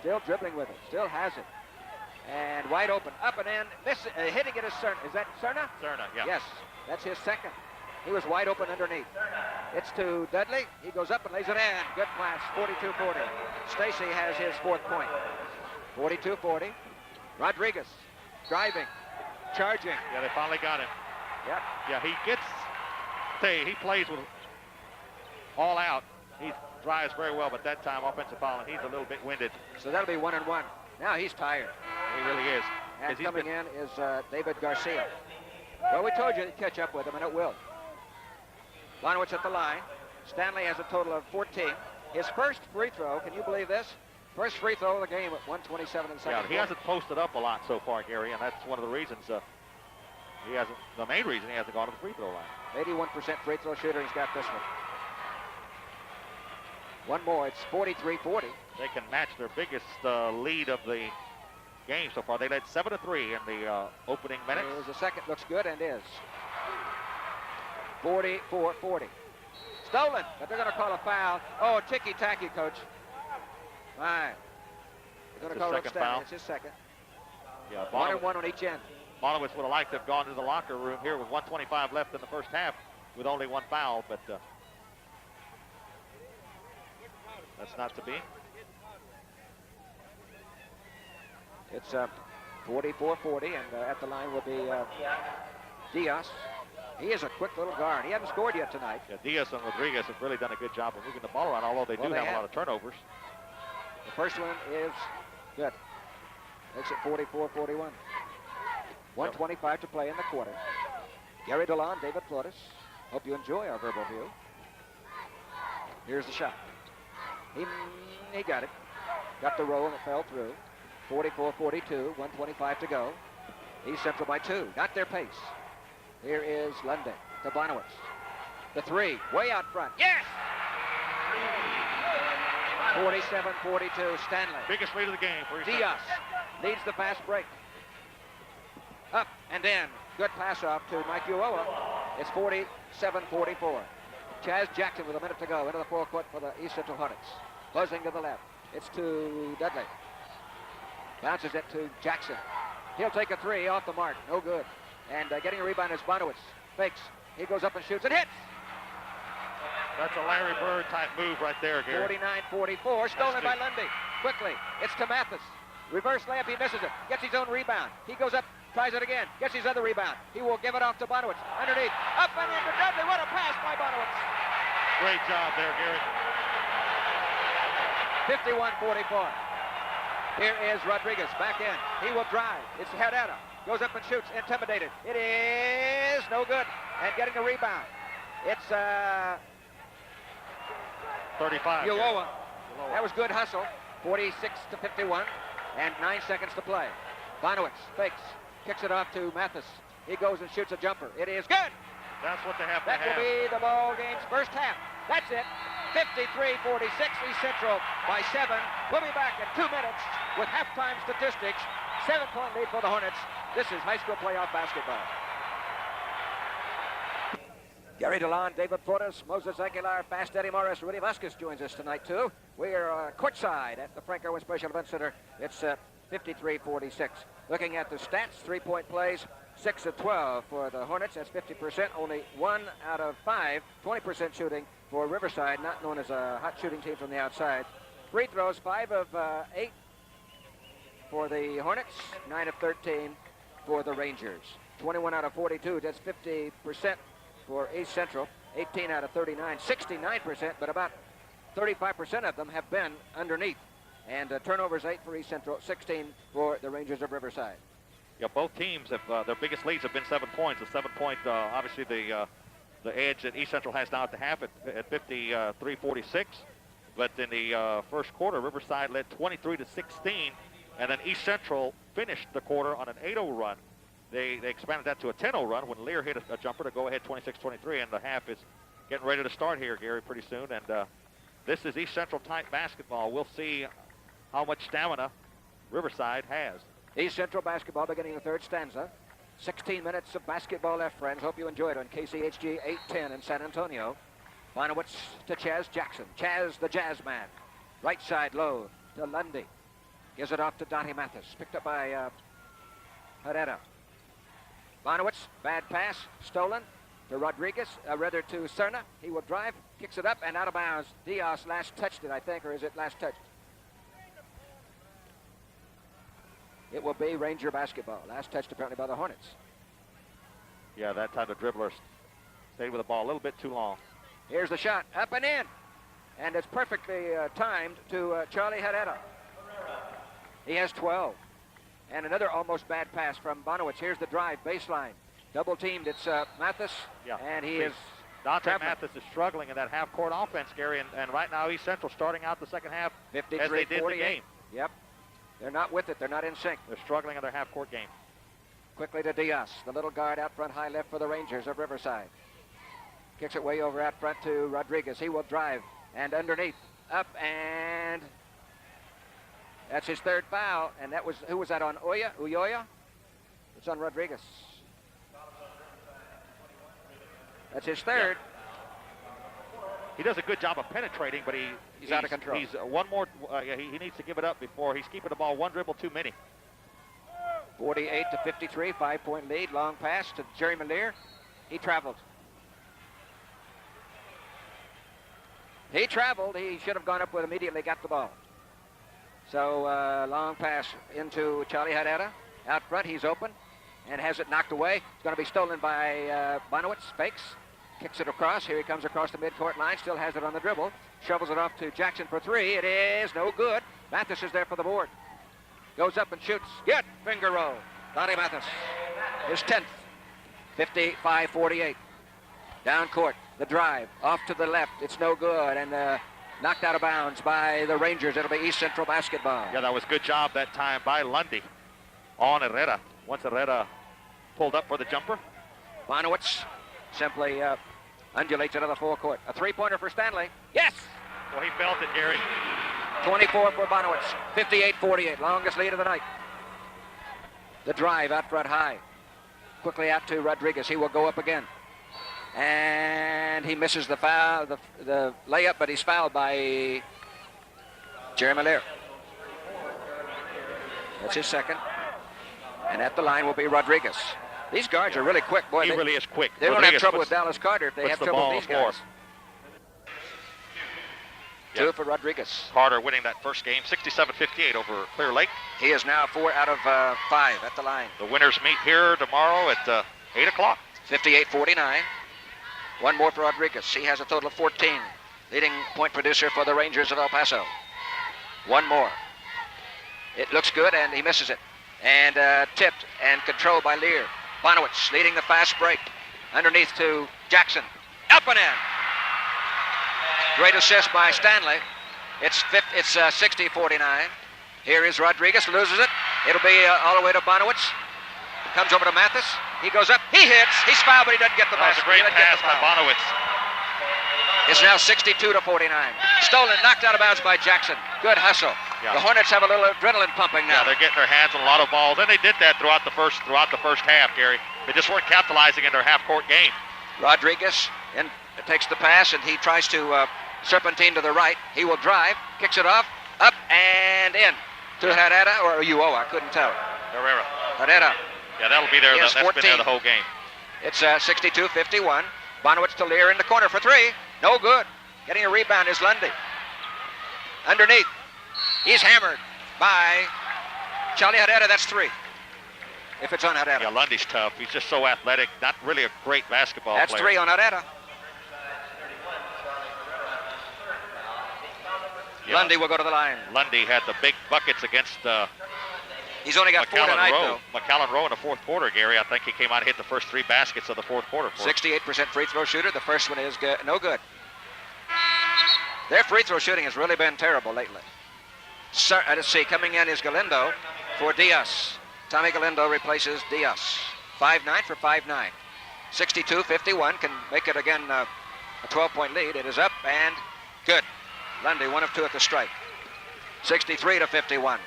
Still dribbling with it. Still has it. And wide open. Up and in. Hitting it is Cerna. Is that Cerna? Cerna, yeah. Yes. That's his 2nd. He was wide open underneath. It's to Dudley. He goes up and lays it in. Good pass. 42-40. Stacy has his 4th point. 42-40. Rodriguez driving. Charging. Yeah, they finally got him. Yep. Yeah, he plays with all out. He drives very well, but that time offensive foul, and he's a little bit winded. So that'll be 1 and 1. Now he's tired. He really is. And coming in is David Garcia. Well, we told you to catch up with him, and it will. Bonowitz at the line. Stanley has a total of 14. His first free throw, can you believe this? First free throw of the game at 1:27 in the second. Yeah, he hasn't posted up a lot so far, Gary, and that's one of the reasons. The main reason he hasn't gone to the free throw line. 81% free throw shooter. He's got this one. One more. It's 43-40. They can match their biggest lead of the game so far. They led 7-3 in the opening minutes. Here's the second. Looks good and is. 44-40. Stolen, but they're going to call a foul. Oh, ticky-tacky, coach. My. They're going to call it foul. It's his 2nd. Yeah, 1 and 1 on each end. Bonowitz would have liked to have gone to the locker room here with 1:25 left in the first half with only 1 foul, but that's not to be. It's 44-40, and at the line will be Diaz. He is a quick little guard. He hasn't scored yet tonight. Yeah, Diaz and Rodriguez have really done a good job of moving the ball around, although they do have a lot of turnovers. The first one is good. Makes it 44-41. 1:25 to play in the quarter. Gary DeLaune, David Flores. Hope you enjoy our verbal view. Here's the shot. He got it. Got the roll and it fell through. 44-42, 1:25 to go. East Central by 2. Got their pace. Here is Lundy to Bonowitz. The 3, way out front. Yes! 47-42, Stanley. Biggest lead of the game for Diaz leads the fast break. Up and in. Good pass off to Mike Uoa. It's 47-44. Chaz Jackson with a minute to go into the forecourt for the East Central Hornets. Closing to the left. It's to Dudley. Bounces it to Jackson. He'll take a 3 off the mark. No good. And getting a rebound is Bonowitz. Fakes. He goes up and shoots and hits. That's a Larry Bird type move right there, Gary. 49-44. Stolen by Lundy. Quickly. It's to Mathis. Reverse layup. He misses it. Gets his own rebound. He goes up. Tries it again. Gets his other rebound. He will give it off to Bonowitz. Underneath. Up and into Dudley. What a pass by Bonowitz. Great job there, Gary. 51-44. Here is Rodriguez back in. He will drive. It's Herrera. Goes up and shoots. Intimidated. It is no good. And getting the rebound. It's 35. Uoa. That was good hustle. 46-51. And 9 seconds to play. Bonowitz fakes. Kicks it off to Mathis. He goes and shoots a jumper. It is good. That's what they have to That have. will be the ball game's first half. That's it. 53-46, East Central by 7. We'll be back in 2 minutes with halftime statistics. 7-point lead for the Hornets. This is high school playoff basketball. Gary DeLaune, David Flores, Moses Aguilar, Fast Eddie Morris, Rudy Vasquez joins us tonight too. We are courtside at the Frank Irwin Special Event Center. It's 53-46. Looking at the stats, 3-point plays, 6 of 12 for the Hornets. That's 50%. Only 1 out of 5, 20% shooting for Riverside, not known as a hot shooting team from the outside. Free throws, 5 of 8 for the Hornets, 9 of 13 for the Rangers. 21 out of 42, that's 50% for East Central. 18 out of 39, 69%, but about 35% of them have been underneath. And turnovers 8 for East Central, 16 for the Rangers of Riverside. Yeah, both teams have their biggest leads have been 7 points. The 7-point, obviously the the edge that East Central has now at the half at 53-46. But in the first quarter, Riverside led 23-16, and then East Central finished the quarter on an 8-0 run. They expanded that to a 10-0 run when Lear hit a jumper to go ahead 26-23, and the half is getting ready to start here, Gary, pretty soon. And this is East Central type basketball. We'll see how much stamina Riverside has. East Central basketball beginning the third stanza. 16 minutes of basketball left, friends. Hope you enjoyed on KCHG 810 in San Antonio. Bonowitz to Chaz Jackson. Chaz, the jazz man. Right side low to Lundy. Gives it off to Dottie Mathis. Picked up by Herrera. Bonowitz, bad pass, stolen to Rodriguez, rather to Cerna. He will drive, kicks it up, and out of bounds. Diaz last touched it, I think, or is it last touched? It will be Ranger basketball. Last touched apparently by the Hornets. Yeah, that time the dribbler stayed with the ball a little bit too long. Here's the shot, up and in. And it's perfectly timed to Charlie Herrera. He has 12. And another almost bad pass from Bonowitz. Here's the drive, baseline. Double teamed, it's Mathis, and he is Dante traveling. Mathis is struggling in that half-court offense, Gary, and right now East Central starting out the second half 53, as they did 48. the game. Yep, they're not with it, they're not in sync. They're struggling in their half-court game. Quickly to Diaz, the little guard out front, high left for the Rangers of Riverside. Kicks it way over out front to Rodriguez. He will drive, and underneath, up, and that's his third foul, and that was, who was that on, Uyoya? It's on Rodriguez. That's his third. Yeah. He does a good job of penetrating, but he's out of control. He's one more, he needs to give it up before he's keeping the ball one dribble too many. 48-53, 5-point lead, long pass to Jerry Malier. He traveled. He should have gone up with immediately, got the ball. So long pass into Charlie Herrera. Out front, he's open and has it knocked away. It's going to be stolen by Bonowitz. Fakes, kicks it across. Here he comes across the midcourt line, still has it on the dribble. Shovels it off to Jackson for three. It is no good. Mathis is there for the board. Goes up and shoots. Good finger roll. Dottie Mathis, his 10th. 55-48. Down court, the drive, off to the left. It's no good, and knocked out of bounds by the Rangers. It'll be East Central basketball. Yeah, that was a good job that time by Lundy on Herrera. Once Herrera pulled up for the jumper. Bonowitz simply undulates another full court. A three-pointer for Stanley. Yes! Well, he felt it, Gary. 24 for Bonowitz. 58-48, longest lead of the night. The drive out front high. Quickly out to Rodriguez. He will go up again. And he misses the foul, the layup, but he's fouled by Jerry Malier. That's his second. And at the line will be Rodriguez. These guards are really quick, boy. He really is quick. They don't have trouble with Dallas Carter if they have trouble with these guys. Two for Rodriguez. Carter winning that first game, 67-58 over Clear Lake. He is now 4 out of 5 at the line. The winners meet here tomorrow at 8 o'clock. 58-49. One more for Rodriguez. He has a total of 14. Leading point producer for the Rangers of El Paso. One more. It looks good, and he misses it. And tipped and controlled by Lear. Bonowitz leading the fast break. Underneath to Jackson. Up and in. Great assist by Stanley. It's 60-49. Here is Rodriguez, loses it. It'll be all the way to Bonowitz. Comes over to Mathis. He goes up. He hits. He's fouled, but he doesn't get the basket. That was a great pass by Bonowitz. It's now 62-49. Stolen, knocked out of bounds by Jackson. Good hustle. Yeah. The Hornets have a little adrenaline pumping now. Yeah, they're getting their hands on a lot of balls, and they did that throughout the first half, Gary. They just weren't capitalizing in their half-court game. Rodriguez takes the pass, and he tries to serpentine to the right. He will drive, kicks it off, up and in to Herrera or Uyoa. I couldn't tell. Herrera. Yeah, that'll be there. That's 14. Been there the whole game. It's 62-51. Bonowitz to Lear in the corner for three. No good. Getting a rebound is Lundy. Underneath. He's hammered by Charlie Herrera. That's three. If it's on Herrera. Yeah, Lundy's tough. He's just so athletic. Not really a great basketball player. That's three on Herrera. Yeah. Lundy will go to the line. Lundy had the big buckets against He's only got 4 tonight, though. McAllen Rowe in the fourth quarter, Gary. I think he came out and hit the first 3 baskets of the fourth quarter. 68% free throw shooter. The first one is good. No good. Their free throw shooting has really been terrible lately. Let's see, coming in is Galindo for Diaz. Tommy Galindo replaces Diaz. 5'9" for 5'9". 62-51, can make it again a 12-point lead. It is up and good. Lundy, 1 of 2 at the strike. 63-51.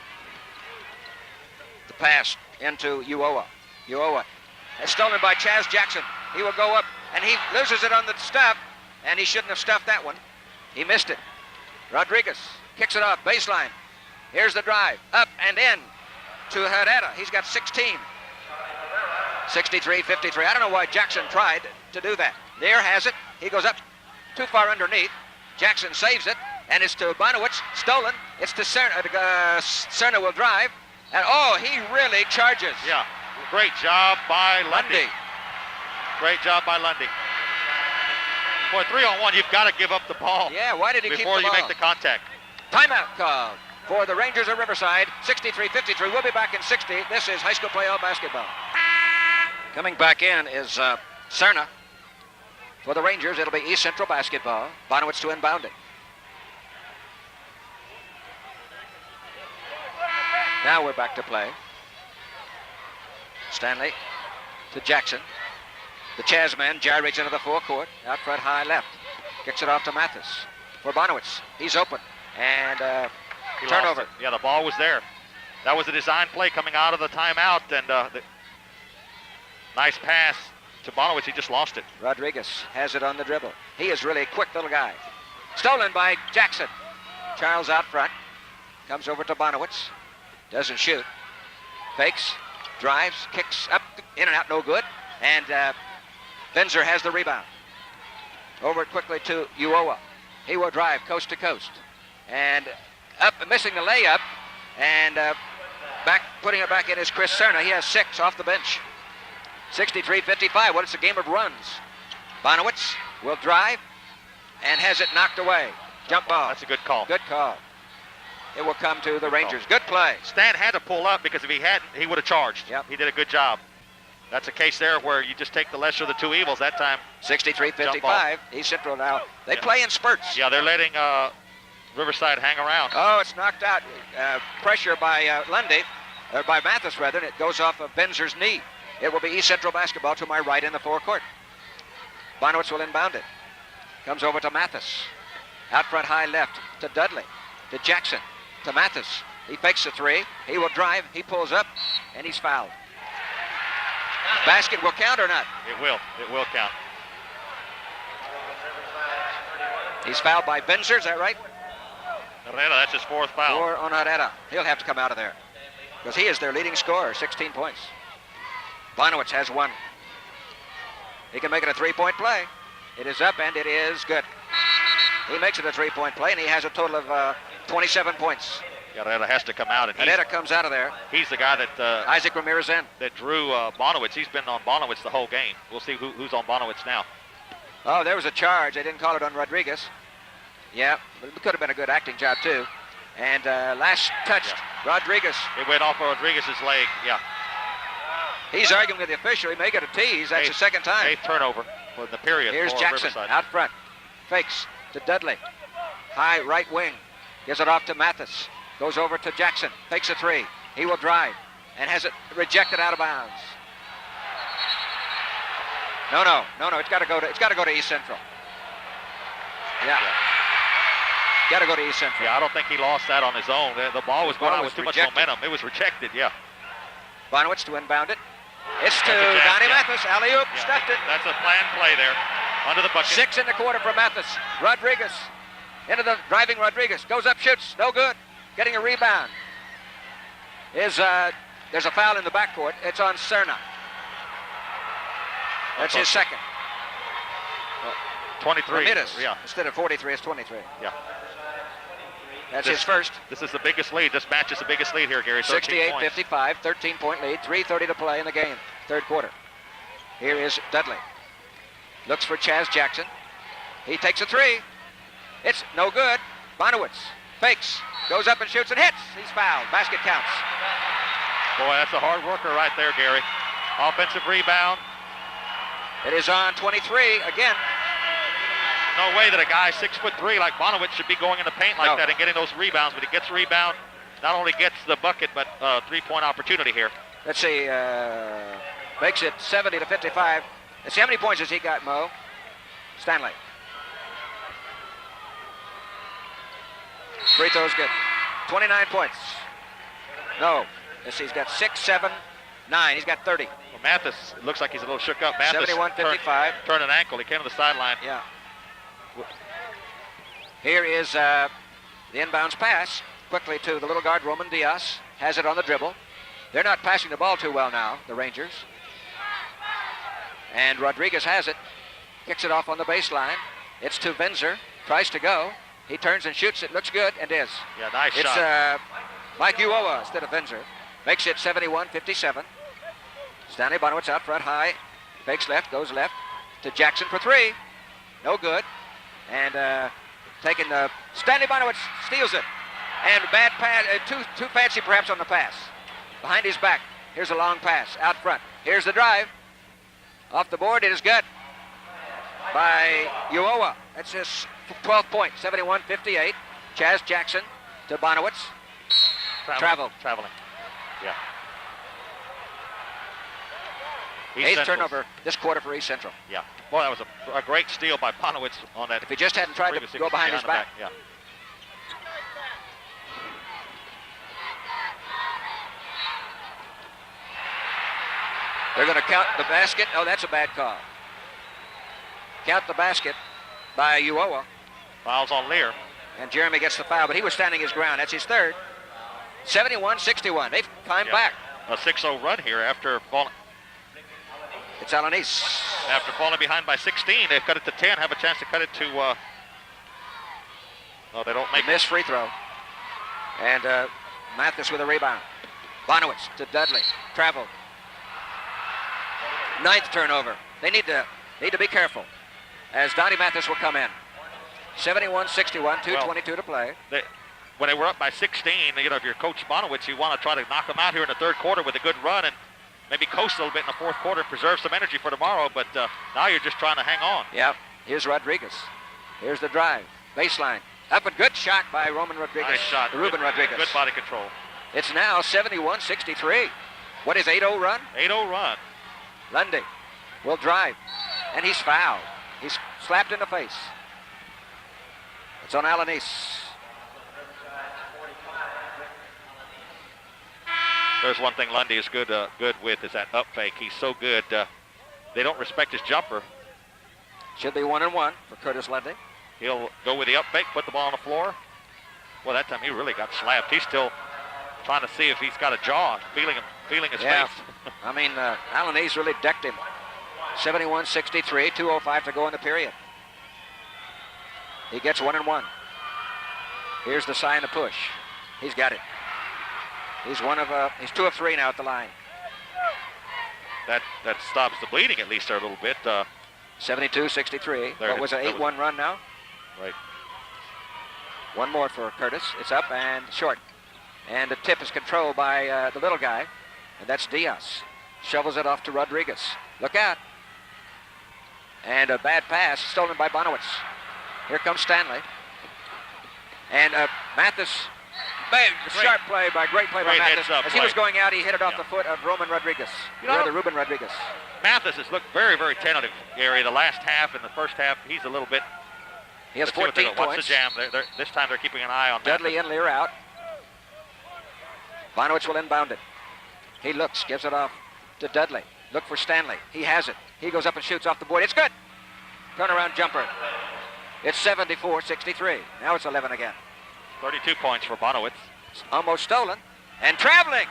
The pass into Uoa. Uoa is stolen by Chaz Jackson. He will go up, and he loses it on the stuff, and he shouldn't have stuffed that one. He missed it. Rodriguez kicks it off, baseline. Here's the drive, up and in to Herrera. He's got 16. 63-53. I don't know why Jackson tried to do that. There has it. He goes up too far underneath. Jackson saves it, and it's to Bonowitz. Stolen. It's to Cerna. Cerna will drive. And, oh, he really charges. Yeah. Great job by Lundy. Great job by Lundy. Boy, 3-on-1, you've got to give up the ball. Yeah, why did he keep the ball? Before you make the contact. Timeout called for the Rangers of Riverside. 63-53. We'll be back in 60. This is high school playoff basketball. Coming back in is Cerna. For the Rangers, it'll be East Central basketball. Bonowitz to inbound it. Now we're back to play. Stanley to Jackson. The Chaz man gyrates into the forecourt. Out front, high left. Kicks it off to Mathis for Bonowitz. He's open. And turnover. Yeah, the ball was there. That was a design play coming out of the timeout. And nice pass to Bonowitz. He just lost it. Rodriguez has it on the dribble. He is really a quick little guy. Stolen by Jackson. Charles out front. Comes over to Bonowitz. Doesn't shoot. Fakes. Drives. Kicks up. In and out. No good. And Benzer has the rebound. Over it quickly to Uoa. He will drive coast to coast. And up, missing the layup. And back, putting it back in is Chris Cerna. He has 6 off the bench. 63-55. Well, it's a game of runs. Bonowitz will drive and has it knocked away. Jump ball. That's a good call. Good call. It will come to the Rangers. Good play. Stan had to pull up because if he hadn't, he would have charged. Yep. He did a good job. That's a case there where you just take the lesser of the 2 evils that time. 63-55. East Central now. They play in spurts. Yeah, they're letting Riverside hang around. Oh, it's knocked out. Pressure by Lundy, or by Mathis rather, and it goes off of Benzer's knee. It will be East Central basketball to my right in the forecourt. Bonowitz will inbound it. Comes over to Mathis. Out front, high left to Dudley. To Jackson. To Mathis. He fakes the 3. He will drive. He pulls up, and he's fouled. Basket will count or not? It will. It will count. He's fouled by Benzer, is that right? Herrera, that's his 4th foul. 4 on Herrera. He'll have to come out of there because he is their leading scorer, 16 points. Bonowitz has 1. He can make it a 3-point play. It is up and it is good. He makes it a 3-point play and he has a total of 27 points. Herrera has to come out. And Herrera comes out of there. He's the guy that Isaac Ramirez in. That drew Bonowitz. He's been on Bonowitz the whole game. We'll see who's on Bonowitz now. Oh, there was a charge. They didn't call it on Rodriguez. Yeah, but it could have been a good acting job too. And last touched Rodriguez. It went off of Rodriguez's leg. Yeah. He's arguing with the official. He may get a tease. That's the second time. 8th turnover for the period. Here's for Jackson Riverside. out front. Fakes to Dudley. High right wing. Gives it off to Mathis. Goes over to Jackson. Fakes a 3. He will drive and has it rejected out of bounds. No. It's got to go to East Central. Yeah. Got to go to East Central. Yeah, I don't think he lost that on his own. The ball was going out with too much momentum. It was rejected. Yeah. Bonowitz to inbound it. It's to Donnie Mathis. Alley-oop. Stuffed it. That's a planned play there. Under the bucket. 6 in the quarter for Mathis. Rodriguez. Into the driving Rodriguez. Goes up, shoots. No good. Getting a rebound. There's a foul in the backcourt. It's on Cerna. That's his second. 23. Ramirez. Yeah. Instead of 43, it's 23. Yeah. That's his first. This is the biggest lead. This match is the biggest lead here, Gary. 68-55, 13-point lead, 3:30 to play in the game, third quarter. Here is Dudley. Looks for Chaz Jackson. He takes a 3. It's no good. Bonowitz fakes, goes up and shoots and hits. He's fouled. Basket counts. Boy, that's a hard worker right there, Gary. Offensive rebound. It is on 23 again. No way that a guy 6'3" like Bonowitz should be going in the paint like that and getting those rebounds, but he gets a rebound, not only gets the bucket, but three-point opportunity here. Let's see, makes it 70-55. Let's see, how many points has he got, Mo? Stanley. Free throw's good. 29 points. No. Let's see, he's got 6, 7, 9. He's got 30. Well, Mathis, it looks like he's a little shook up. Mathis 71-55. Turned an ankle. He came to the sideline. Yeah. Here is the inbounds pass quickly to the little guard, Roman Diaz. Has it on the dribble. They're not passing the ball too well now, the Rangers. And Rodriguez has it. Kicks it off on the baseline. It's to Venzer. Tries to go. He turns and shoots it. Looks good and is. Yeah, nice shot. It's Mike Uoa instead of Venzer. Makes it 71-57. Stanley Bonowitz out front high. Fakes left, goes left to Jackson for three. No good. And taking the Stanley Bonowitz steals it. And bad pass, too fancy perhaps on the pass. Behind his back. Here's a long pass out front. Here's the drive. Off the board, it is good by Uoa. That's his 12th point, 71-58. Chaz Jackson to Bonowitz. Traveling. Yeah. Eighth turnover this quarter for East Central. Yeah. Boy, that was a great steal by Bonowitz on that. If he just hadn't tried to go behind his back. Yeah. They're going to count the basket. Oh, that's a bad call. Count the basket by Uoa. Fouls on Lear. And Jeremy gets the foul, but he was standing his ground. That's his third. 71-61. They've climbed back. A 6-0 run here after falling. It's Alanis. After falling behind by 16, they've cut it to 10. Have a chance to cut it to. Oh, they don't make it. Missed free throw. And Mathis with a rebound. Bonowitz to Dudley. Traveled. Ninth turnover. They need to be careful as Donnie Mathis will come in. 71-61, 2:22 to play. When they were up by 16, if you're Coach Bonowitz, you want to try to knock them out here in the third quarter with a good run and maybe coast a little bit in the fourth quarter and preserve some energy for tomorrow, but now you're just trying to hang on. Yep. Here's Rodriguez. Here's the drive. Baseline. Up a good shot by Roman Rodriguez. Nice shot. Ruben Rodriguez. Good body control. It's now 71-63. What is 8-0 run? 8-0 run. Lundy will drive, and he's fouled. He's slapped in the face. It's on Alanis. There's one thing Lundy is good with is that up fake. He's so good. They don't respect his jumper. Should be 1-1 for Curtis Lundy. He'll go with the up fake, put the ball on the floor. Well, that time he really got slapped. He's still trying to see if he's got a jaw, feeling his face. I mean, Alanis really decked him. 71-63, 2:05 to go in the period. He gets 1-1. Here's the sign to push. He's got it. He's 2 of 3 now at the line. That stops the bleeding at least there a little bit. 72-63. What was an 8-1 run now? Right. One more for Curtis. It's up and short. And the tip is controlled by the little guy, and that's Diaz. Shovels it off to Rodriguez. Look out. And a bad pass stolen by Bonowitz. Here comes Stanley. And Mathis, great play by Mathis. As he was going out, he hit it off the foot of Roman Rodriguez. Ruben Rodriguez. Mathis has looked very, very tentative, Gary. The last half and the first half, he's a little bit. He has 14 points. What's the jam? This time they're keeping an eye on Dudley Mathis. and Lear out. Bonowitz will inbound it. He looks, gives it off to Dudley. Look for Stanley. He has it. He goes up and shoots off the board. It's good. Turnaround jumper. It's 74-63. Now it's 11 again. 32 points for Bonowitz. It's almost stolen. And traveling.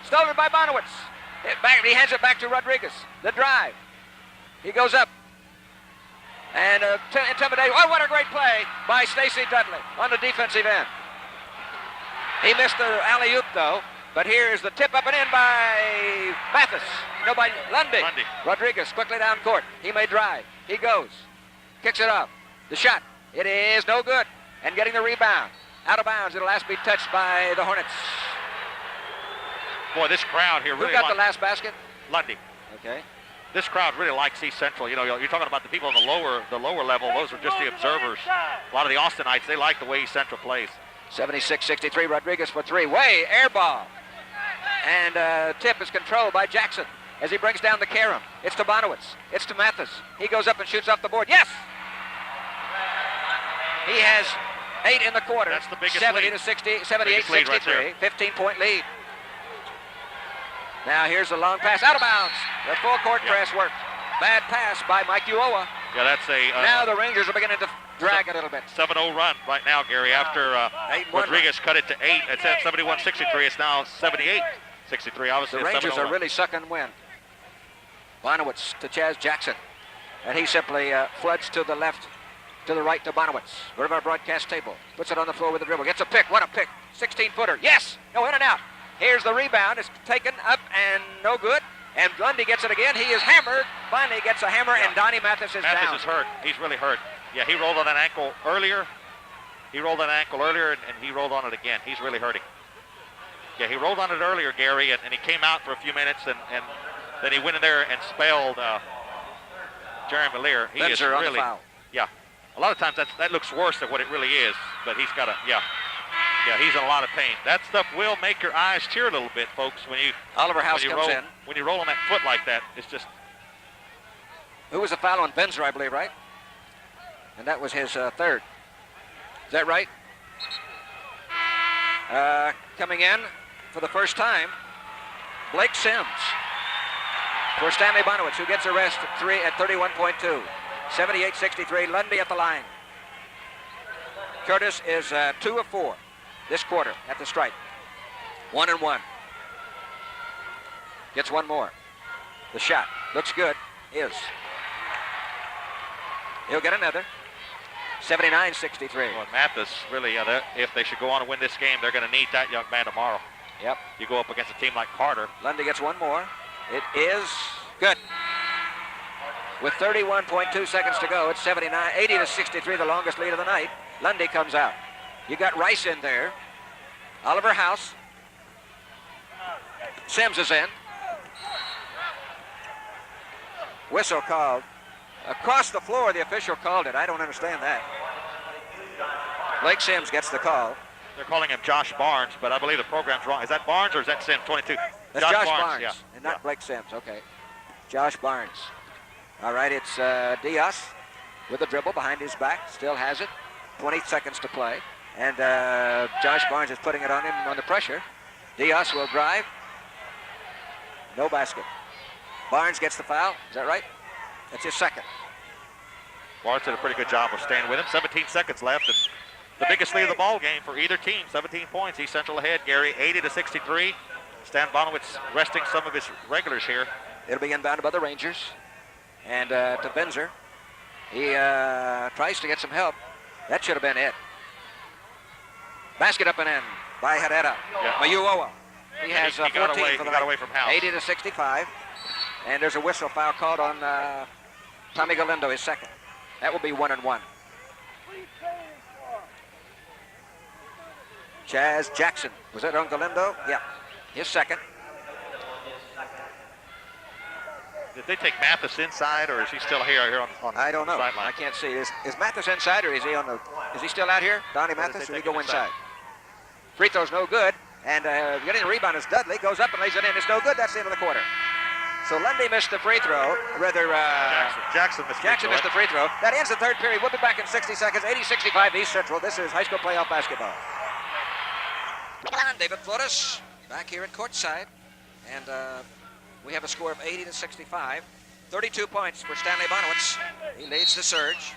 Stolen by Bonowitz. He hands it back to Rodriguez. The drive. He goes up. And intimidating. Oh, what a great play by Stacey Dudley on the defensive end. He missed the alley-oop, though. But here's the tip up and in by Mathis. No, by Lundy. Rodriguez quickly down court. He may drive. He goes. Kicks it off. The shot. It is no good. And getting the rebound. Out of bounds. It'll last be touched by the Hornets. Boy, this crowd here really Who got the last basket? Lundy. Okay. This crowd really likes East Central. You know, you're talking about the people on the lower level. Those are just the observers. A lot of the Austinites, they like the way East Central plays. 76-63, Rodriguez for three. Way, air ball. And tip is controlled by Jackson as he brings down the carom. It's to Bonowitz. It's to Mathis. He goes up and shoots off the board. Yes! He has 8 in the quarter. That's the biggest 70 lead. to 60, 78-63, Right 15-point lead. Now here's a long pass out of bounds. The full court press worked. Bad pass by Mike Uoa. Yeah, that's a... now the Rangers are beginning to drag a little bit. 7-0 run right now, Gary. After Rodriguez cut it to 8, it's at 71-63. It's now 78-63. Obviously, the Rangers are really sucking wind. Bonowitz to Chaz Jackson. And he simply floods to the left, to the right to Bonowitz. Go to our broadcast table. Puts it on the floor with a dribble. Gets a pick. What a pick. 16-footer. Yes! No, in and out. Here's the rebound. It's taken up and no good. And Lundy gets it again. He is hammered. Finally gets a hammer, and Donnie Mathis is down. Mathis is hurt. He's really hurt. Yeah, he rolled on that ankle earlier. He rolled on that ankle earlier, and he rolled on it again. He's really hurting. Yeah, he rolled on it earlier, Gary, and he came out for a few minutes, and then he went in there and spelled Jeremy Lear. He is really, on the foul. Yeah. A lot of times that looks worse than what it really is, but he's got yeah, he's in a lot of pain. That stuff will make your eyes tear a little bit, folks, when you Oliver House comes in. When you roll on that foot like that, it's just... Who was a foul on Benzer, I believe, right? And that was his third. Is that right? Coming in for the first time, Blake Sims for Stanley Bonowitz, who gets a rest at 31.2. 78-63, Lundy at the line. Curtis is 2 of 4 this quarter at the stripe. 1 and 1. Gets one more. The shot looks good. He'll get another. 79-63. Well, Mathis really, if they should go on and win this game, they're going to need that young man tomorrow. Yep. You go up against a team like Carter. Lundy gets one more. It is good. With 31.2 seconds to go, it's 80-63, the longest lead of the night. Lundy comes out. You got Rice in there. Oliver House. Sims is in. Whistle called. Across the floor, the official called it. I don't understand that. Blake Sims gets the call. They're calling him Josh Barnes, but I believe the program's wrong. Is that Barnes or is that Sims, 22? That's Josh Barnes, yeah. And not Blake Sims. Okay. Josh Barnes. All right, it's Diaz with the dribble behind his back. Still has it. 20 seconds to play. And Josh Barnes is putting it on him under pressure. Diaz will drive. No basket. Barnes gets the foul. Is that right? That's his second. Barnes did a pretty good job of staying with him. 17 seconds left, and the biggest lead of the ball game for either team. 17 points. East Central ahead, Gary, 80-63. Stan Bonowitz resting some of his regulars here. It'll be inbounded by the Rangers. And to Benzer. He tries to get some help. That should have been it. Basket up and in by Herrera. Yeah. Mayuoa. He has 14 got away, for the he got night. away from House. 80-65. And there's a whistle foul called on Tommy Galindo, his second. That will be 1 and 1. Chaz Jackson. Was that on Galindo? Yeah. His second. Did they take Mathis inside, or is he still here on I don't know. the sideline? I can't see. Is Mathis inside, or is he still out here? Donnie Mathis, or did he go inside? Free throw's no good. And getting the rebound is Dudley. Goes up and lays it in. It's no good. That's the end of the quarter. So Lundy missed the free throw. Rather, Jackson missed the free throw. That ends the third period. We'll be back in 60 seconds. 80-65 East Central. This is high school playoff basketball. David Flores back here at courtside. And we have a score of 80-65. 32 points for Stanley Bonowitz. He leads the surge.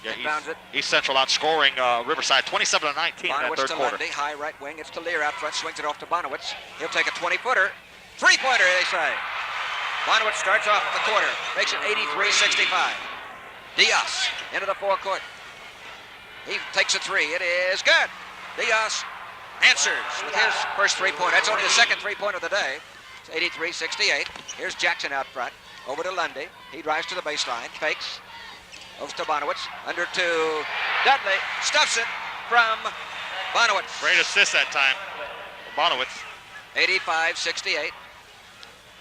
Yeah, East Central outscoring Riverside 27-19 in that third quarter. Lundy, high right wing. It's to Lear out front. Swings it off to Bonowitz. He'll take a 20-footer. Three-pointer, they say. Bonowitz starts off the quarter. Makes it 83-65. Diaz into the forecourt. He takes a three. It is good. Diaz answers with his first three-pointer. That's only the second three-pointer of the day. It's 83-68. Here's Jackson out front. Over to Lundy. He drives to the baseline. Fakes. Over to Bonowitz. Under to Dudley. Stuffs it from Bonowitz. Great assist that time. Bonowitz. 85-68.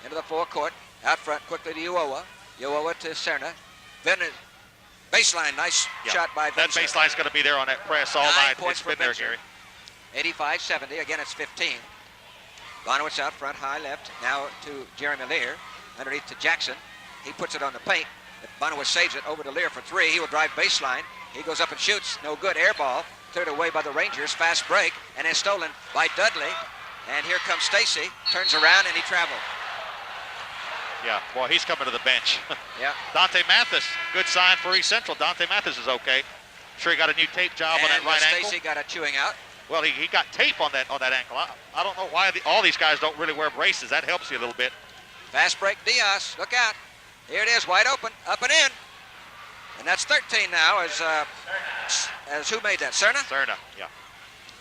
Into the forecourt. Out front quickly to Uoa. Uoa to Serna. Then baseline. Nice shot by That Vincer. baseline's going to be there on that press all 9 night. points It's for been there, Vincer. Gary. 85-70. Again, it's 15. Bonowitz out front, high left. Now to Jeremy Lear. Underneath to Jackson. He puts it on the paint. Bonowitz saves it over to Lear for three. He will drive baseline. He goes up and shoots. No good. Air ball. Cleared away by the Rangers. Fast break. And is stolen by Dudley. And here comes Stacy. Turns around and he traveled. Yeah, well, he's coming to the bench. Yeah. Dante Mathis, good sign for East Central. Dante Mathis is okay. Sure, he got a new tape job on that right ankle. Stacy got a chewing out. Well, he got tape on that ankle. I don't know why all these guys don't really wear braces. That helps you a little bit. Fast break, Diaz. Look out. Here it is, wide open, up and in. And that's 13 now as who made that? Serna? Serna, yeah.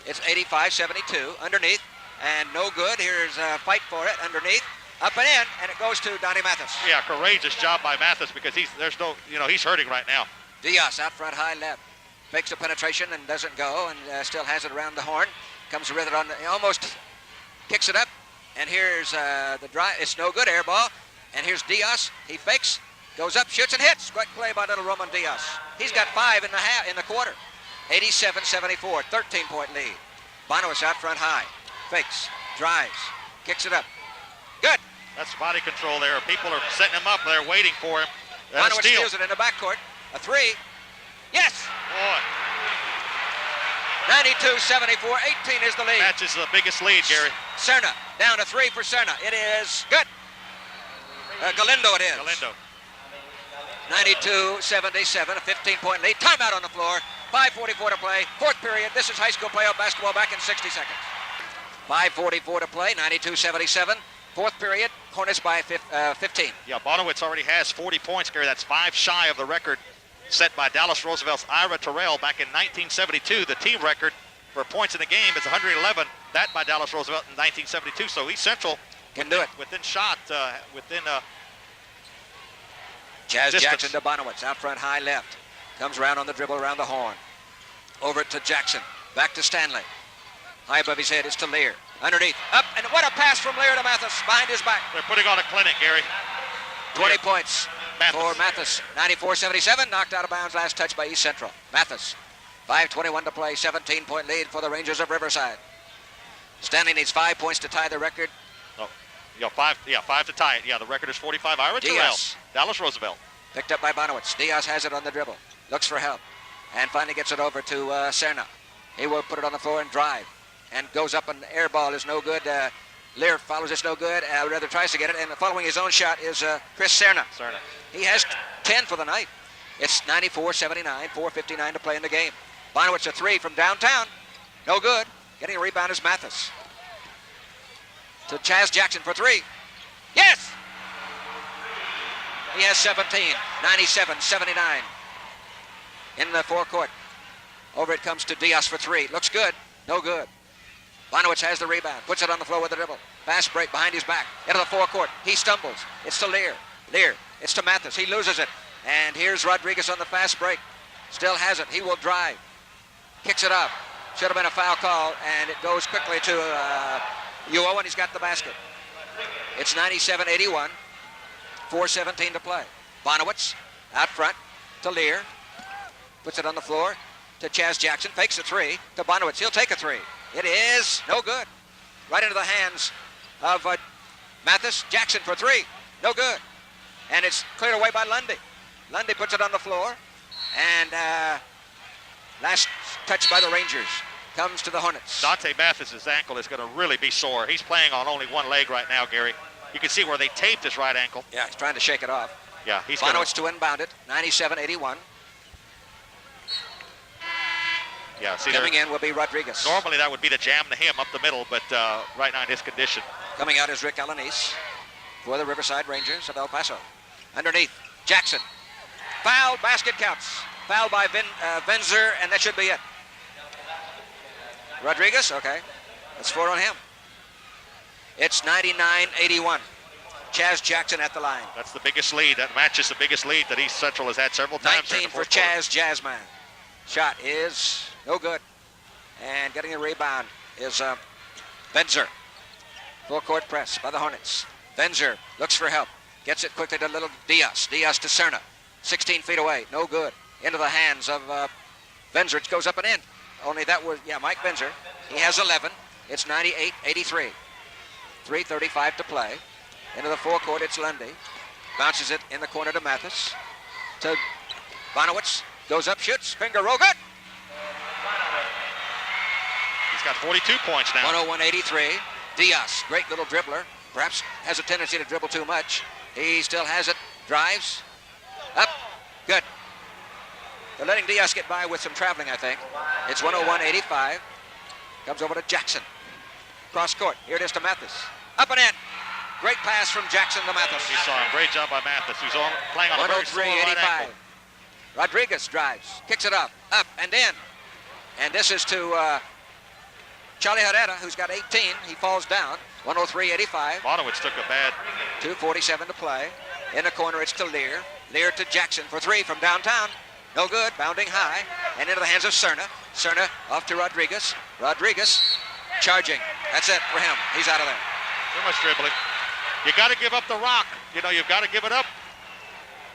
It's 85-72 underneath, and no good. Here's a fight for it underneath, up and in, and it goes to Donnie Mathis. Yeah, courageous job by Mathis because he's hurting right now. Diaz out front, high left. Fakes a penetration and doesn't go, and still has it around the horn. Comes with it on, he almost kicks it up. And here's the drive. It's no good, air ball. And here's Diaz. He fakes, goes up, shoots, and hits. Great play by little Roman Diaz. He's got 5 in the quarter. 87-74, 13-point lead. Bonowitz out front high. Fakes, drives, kicks it up. Good. That's body control there. People are setting him up. They're waiting for him. Bonowitz steals it in the backcourt. A three. Yes. Boy. 92-74, 18 is the lead. Matches the biggest lead, Gary. Serna, down to three for Serna. It is good. Galindo it is. Galindo. 92-77, a 15-point lead. Timeout on the floor. 5:44 to play. Fourth period. This is high school playoff basketball back in 60 seconds. 5:44 to play. 92-77. Fourth period. Hornets by 15. Yeah, Bonowitz already has 40 points, Gary. That's 5 shy of the record set by Dallas Roosevelt's Ira Terrell back in 1972. The team record for points in the game is 111. That by Dallas Roosevelt in 1972. So East Central can do it. Within shot, within Chaz distance. Jackson to Bonowitz, out front, high left. Comes around on the dribble around the horn. Over to Jackson. Back to Stanley. High above his head is to Lear. Underneath. Up, and what a pass from Lear to Mathis behind his back. They're putting on a clinic, Gary. 20 points Mathis. for Mathis. 94-77, knocked out of bounds, last touch by East Central. Mathis. 5:21 to play, 17-point lead for the Rangers of Riverside. Stanley needs 5 points to tie the record. Oh, yeah, 5 to tie it. Yeah, the record is 45. Ira Terrell, Dallas Roosevelt. Picked up by Bonowitz. Diaz has it on the dribble. Looks for help. And finally gets it over to Serna. He will put it on the floor and drive. And goes up, and air ball is no good. Lear follows, it's no good. Rather tries to get it. And following his own shot is Chris Serna. He has 10 for the night. It's 94-79, 4:59 to play in the game. Bonowitz a three from downtown. No good. Getting a rebound is Mathis. To Chaz Jackson for three. Yes! He has 17, 97-79. In the forecourt. Over it comes to Diaz for three. Looks good. No good. Bonowitz has the rebound. Puts it on the floor with the dribble. Fast break behind his back. Into the forecourt. He stumbles. It's to Lear. Lear. It's to Mathis. He loses it. And here's Rodriguez on the fast break. Still has it. He will drive. Kicks it up. Should have been a foul call. And it goes quickly to Uo, and he's got the basket. It's 97-81. 4:17 to play. Bonowitz out front to Lear. Puts it on the floor to Chaz Jackson. Fakes a three to Bonowitz. He'll take a three. It is no good. Right into the hands of Mathis. Jackson for three. No good. And it's cleared away by Lundy. Lundy puts it on the floor. And last touch by the Rangers. Comes to the Hornets. Dante Mathis' ankle is going to really be sore. He's playing on only one leg right now, Gary. You can see where they taped his right ankle. Yeah, he's trying to shake it off. Yeah, he's Bonowitz to inbound it. 97-81. Yeah, see, coming in will be Rodriguez. Normally that would be the jam to him up the middle, but right now in his condition. Coming out is Rick Alanis for the Riverside Rangers of El Paso. Underneath, Jackson. Foul, basket counts. Foul by Vincer, and that should be it. Rodriguez, okay. That's 4 on him. It's 99-81. Chaz Jackson at the line. That's the biggest lead. That matches the biggest lead that East Central has had several times. 19 for Chaz Jazzman. Shot is no good. And getting a rebound is Vincer. Full court press by the Hornets. Venzer looks for help. Gets it quickly to little Diaz. Diaz to Cerna. 16 feet away. No good. Into the hands of Venzer. It goes up and in. Only that was, Mike Venzer. He has 11. It's 98-83. 3:35 to play. Into the forecourt, it's Lundy. Bounces it in the corner to Mathis. To Bonowitz. Goes up, shoots. Finger roll, good. He's got 42 points now. 101-83. Diaz, great little dribbler. Perhaps has a tendency to dribble too much. He still has it. Drives. Up. Good. They're letting Diaz get by with some traveling, I think. It's 101-85. Comes over to Jackson. Cross court. Here it is to Mathis. Up and in. Great pass from Jackson to Mathis. He saw him. Great job by Mathis, who's playing on a very slow right ankle. Rodriguez drives. Kicks it up. Up and in. And this is to Charlie Herrera, who's got 18. He falls down. 103-85. Bonowitz took a bad. 2:47 to play. In the corner, it's to Lear. Lear to Jackson for three from downtown. No good. Bounding high. And into the hands of Cerna. Cerna off to Rodriguez. Rodriguez charging. That's it for him. He's out of there. Too much dribbling. You got to give up the rock. You know, you've got to give it up.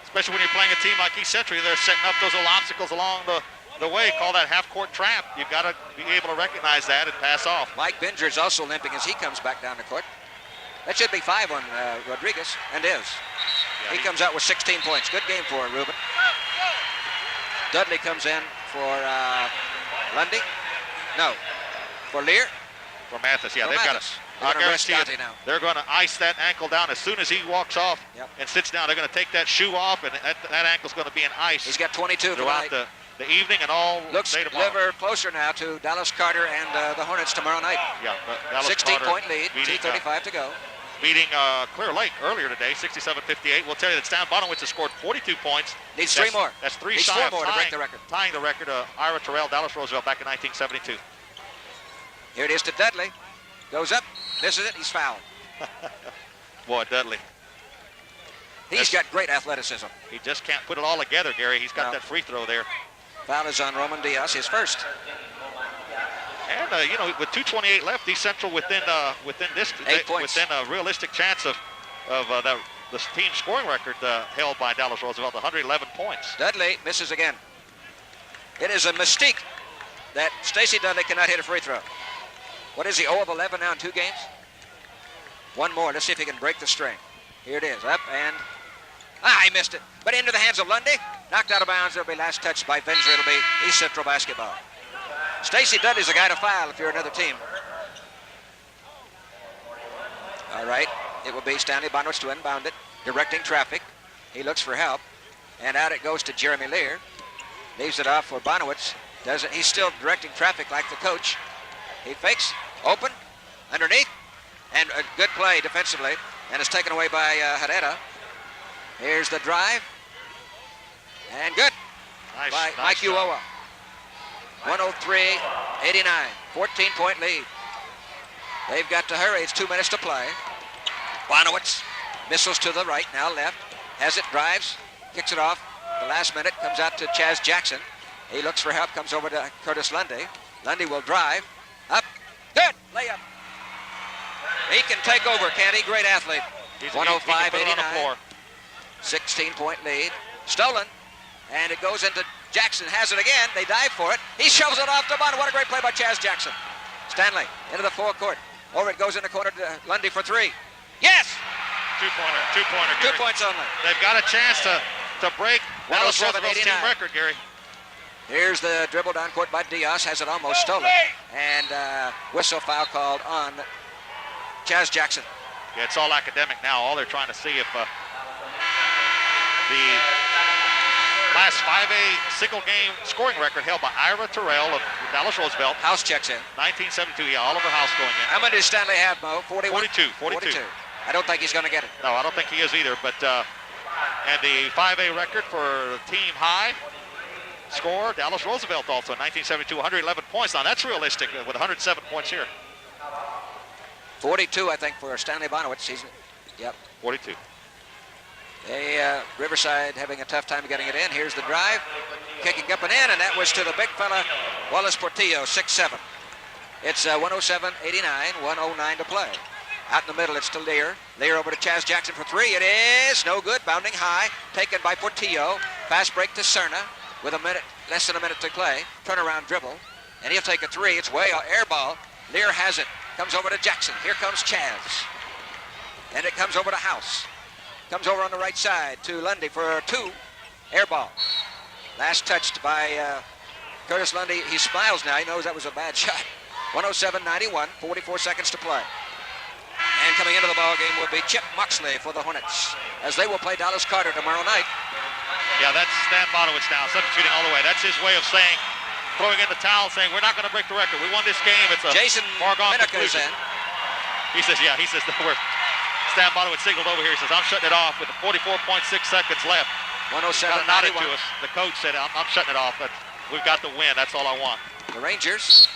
Especially when you're playing a team like East Central. They're setting up those little obstacles along the way. Call that half-court trap. You've got to be able to recognize that and pass off. Mike Binger is also limping as he comes back down the court. That should be 5 on Rodriguez, and is. Yeah, he comes out with 16 points. Good game for Ruben. Dudley comes in for Lundy. No, for Lear. For Mathis, yeah. For They've Mathis. got to guarantee you now. They're going to ice that ankle down as soon as he walks off and sits down. They're going to take that shoe off, and that ankle's going to be in ice. He's got 22 throughout the evening and all looks day tomorrow. Liver closer now to Dallas Carter and the Hornets tomorrow night. Yeah, Dallas 16-point lead, 2:35 to go. Beating Clear Lake earlier today, 67-58. We'll tell you that Stan Bonowitz has scored 42 points. Needs 3 more. That's 3 Needs shy 4 more to break the record. Tying the record, Ira Terrell, Dallas Roosevelt back in 1972. Here it is to Dudley. Goes up. This is it. He's fouled. Boy, Dudley. He's got great athleticism. He just can't put it all together, Gary. He's got that free throw there. Foul is on Roman Diaz, his first. And, you know, with 2:28 left, East Central within 8 points. within a realistic chance of the team scoring record held by Dallas Roosevelt, 111 points. Dudley misses again. It is a mystique that Stacy Dudley cannot hit a free throw. What is he, 0 of 11 now in 2 games? One more. Let's see if he can break the string. Here it is. Up and... he missed it. But into the hands of Lundy. Knocked out of bounds. It'll be last touch by Venzer. It'll be East Central basketball. Stacy Dudley's a guy to foul if you're another team. All right. It will be Stanley Bonowitz to inbound it. Directing traffic. He looks for help. And out it goes to Jeremy Lear. Leaves it off for Bonowitz. He's still directing traffic like the coach. He fakes. Open. Underneath. And a good play defensively. And it's taken away by Herrera. Here's the drive. And good. Nice, by nice Mike job. Uoa. 103-89. 14-point lead. They've got to hurry. It's 2 minutes to play. Bonowitz missiles to the right, now left. Has it, drives, kicks it off. The last minute comes out to Chaz Jackson. He looks for help, comes over to Curtis Lundy. Lundy will drive. Up. Good. Layup. He can take over, can't he? Great athlete. 105-89. 16-point lead. Stolen. And it goes into Jackson. Has it again. They dive for it. He shoves it off to Bonner. What a great play by Chaz Jackson. Stanley into the forecourt. Over it goes in the corner to Lundy for 3. Yes! Two-pointer, Gary. 2 points only. They've got a chance to break Dallas Roosevelt's team record, Gary. Here's the dribble down court by Diaz. Has it almost stolen. And whistle foul called on Chaz Jackson. Yeah, it's all academic now. All they're trying to see if the Class 5A single-game scoring record held by Ira Terrell of Dallas Roosevelt. House checks in. 1972, yeah, Oliver House going in. How many does Stanley have, Mo? 41? 42. I don't think he's going to get it. No, I don't think he is either. But and the 5A record for team high score, Dallas Roosevelt also in 1972, 111 points. Now, that's realistic with 107 points here. 42, I think, for Stanley Bonowitz. Yep. 42. Riverside having a tough time getting it in. Here's the drive. Kicking up and in, and that was to the big fella, Wallace Portillo, 6'7". It's 107-89, 109 to play. Out in the middle, it's to Lear. Lear over to Chaz Jackson for three. It is no good. Bounding high. Taken by Portillo. Fast break to Cerna with less than a minute to play. Turnaround dribble. And he'll take a three. It's way out. Air ball. Lear has it. Comes over to Jackson. Here comes Chaz. And it comes over to House. Comes over on the right side to Lundy for a two. Air ball. Last touched by Curtis Lundy. He smiles now. He knows that was a bad shot. 107-91. 44 seconds to play. And coming into the ball game will be Chip Moxley for the Hornets, as they will play Dallas Carter tomorrow night. Yeah, that's Stan Bonowitz now, substituting all the way. That's his way of saying, throwing in the towel, saying, we're not going to break the record. We won this game. It's a Jason foregone Minica's conclusion. in. He says, Stan Bonowitz signaled over here. He says, I'm shutting it off with 44.6 seconds left. 107-91. Nodded to us. The coach said, I'm shutting it off. We've got the win. That's all I want. The Rangers.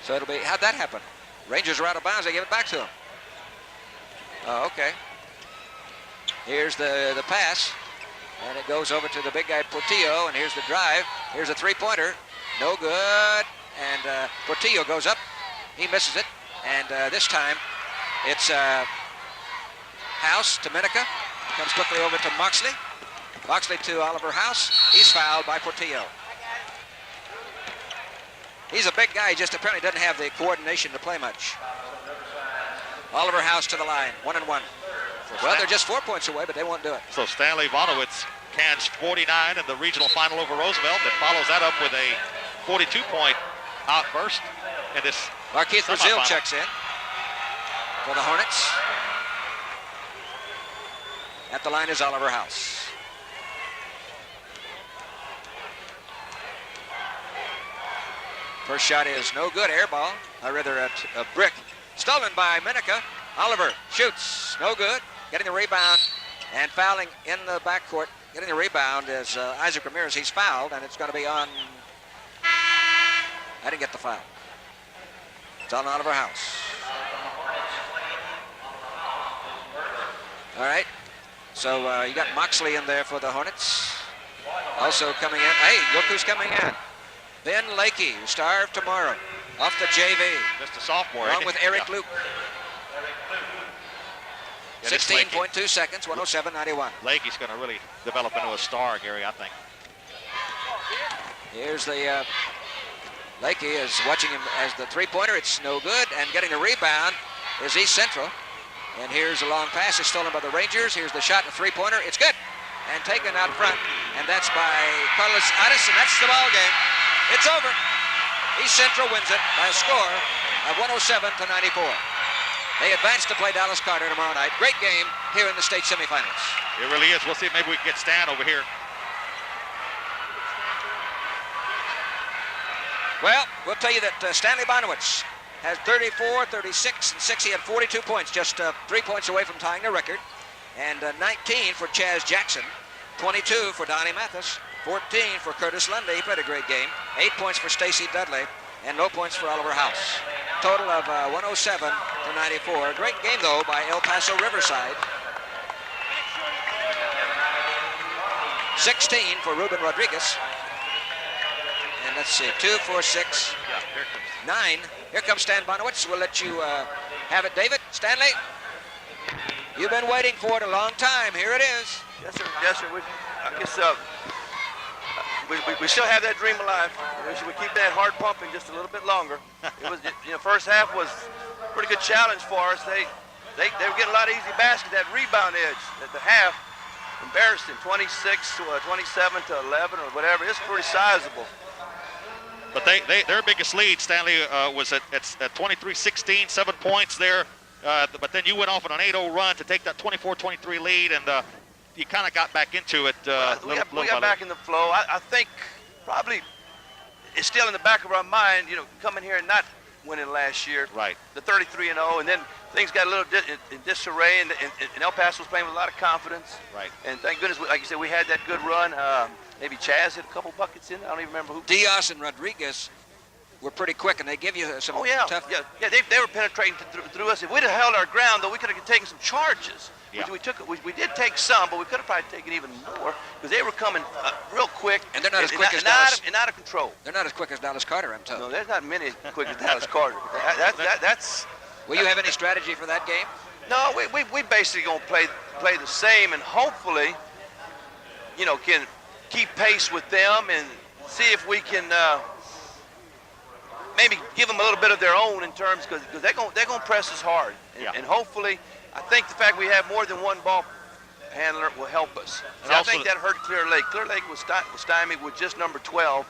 So it'll be, how'd that happen? Rangers are out of bounds, they give it back to him. Oh, okay. Here's the pass, and it goes over to the big guy Portillo, and here's the drive. Here's a three-pointer, no good, and Portillo goes up, he misses it, and this time it's House to Minica, comes quickly over to Moxley. Moxley to Oliver House, he's fouled by Portillo. He's a big guy, he just apparently doesn't have the coordination to play much. Oliver House to the line, 1-1. Well, they're just 4 points away, but they won't do it. So Stanley Bonowitz cans 49 in the regional final over Roosevelt, and follows that up with a 42-point outburst in this Markeith Brazil checks in for the Hornets. At the line is Oliver House. First shot is no good, air ball, or rather a brick. Stolen by Minica. Oliver shoots, no good. Getting the rebound and fouling in the backcourt. Getting the rebound is Isaac Ramirez. He's fouled, and it's going to be on. I didn't get the foul. It's on Oliver House. All right. So you got Moxley in there for the Hornets. Also coming in. Hey, look who's coming in. Ben Lakey, star of tomorrow, off the JV. Just a sophomore. Along with Eric yeah. Luke. Yeah, 16.2 seconds, 107-91. Lakey's going to really develop into a star, Gary, I think. Here's the Lakey is watching him as the three-pointer. It's no good, and getting the rebound is East Central. And here's a long pass. It's stolen by the Rangers. Here's the shot, the three-pointer. It's good, and taken out front, and that's by Carlos Addis, and that's the ball game. It's over. East Central wins it by a score of 107-94. They advance to play Dallas Carter tomorrow night. Great game here in the state semifinals. It really is. We'll see if maybe we can get Stan over here. Well, we'll tell you that Stanley Bonowitz has 34, 36, and 6. He had 42 points, just 3 points away from tying the record. And 19 for Chaz Jackson, 22 for Donnie Mathis, 14 for Curtis Lundy. He played a great game. 8 points for Stacy Dudley, and no points for Oliver House. Total of 107-94. A great game, though, by El Paso Riverside. 16 for Ruben Rodriguez. And let's see, 2, 4, 6, 9. Here comes Stan Bonowitz. We'll let you have it, David. Stanley, you've been waiting for it a long time. Here it is. Yes, sir. Yes, sir. I guess we still have that dream alive. We should keep that heart pumping just a little bit longer. It was, first half was a pretty good challenge for us. They were getting a lot of easy baskets. That rebound edge at the half, embarrassing. 26 to 27 to 11 or whatever. It's pretty sizable. But their biggest lead, Stanley, was at 23-16, 7 points there. But then you went off on an 8-0 run to take that 24-23 lead, and you kind of got back into it. We got back in the flow. I think probably it's still in the back of our mind, coming here and not winning last year. Right. The 33-0, and then things got a little in disarray, and El Paso was playing with a lot of confidence. Right. And thank goodness, like you said, we had that good run. Maybe Chaz hit a couple buckets in. I don't even remember who. Diaz and Rodriguez were pretty quick, and they give you some tough. Yeah. They were penetrating through us. If we'd have held our ground, though, we could have taken some charges. Yeah. We did take some, but we could have probably taken even more because they were coming real quick. And they're not as quick as Dallas. And out of control. They're not as quick as Dallas Carter, I'm told. No, there's not many quick as Dallas Carter. That's. Will you have any strategy for that game? No, we basically gonna play the same, and hopefully, can keep pace with them and see if we can maybe give them a little bit of their own in terms because they're gonna press us hard, and hopefully, I think the fact we have more than one ball handler will help us. See, I think that hurt Clear Lake. Clear Lake was stymied with just number 12.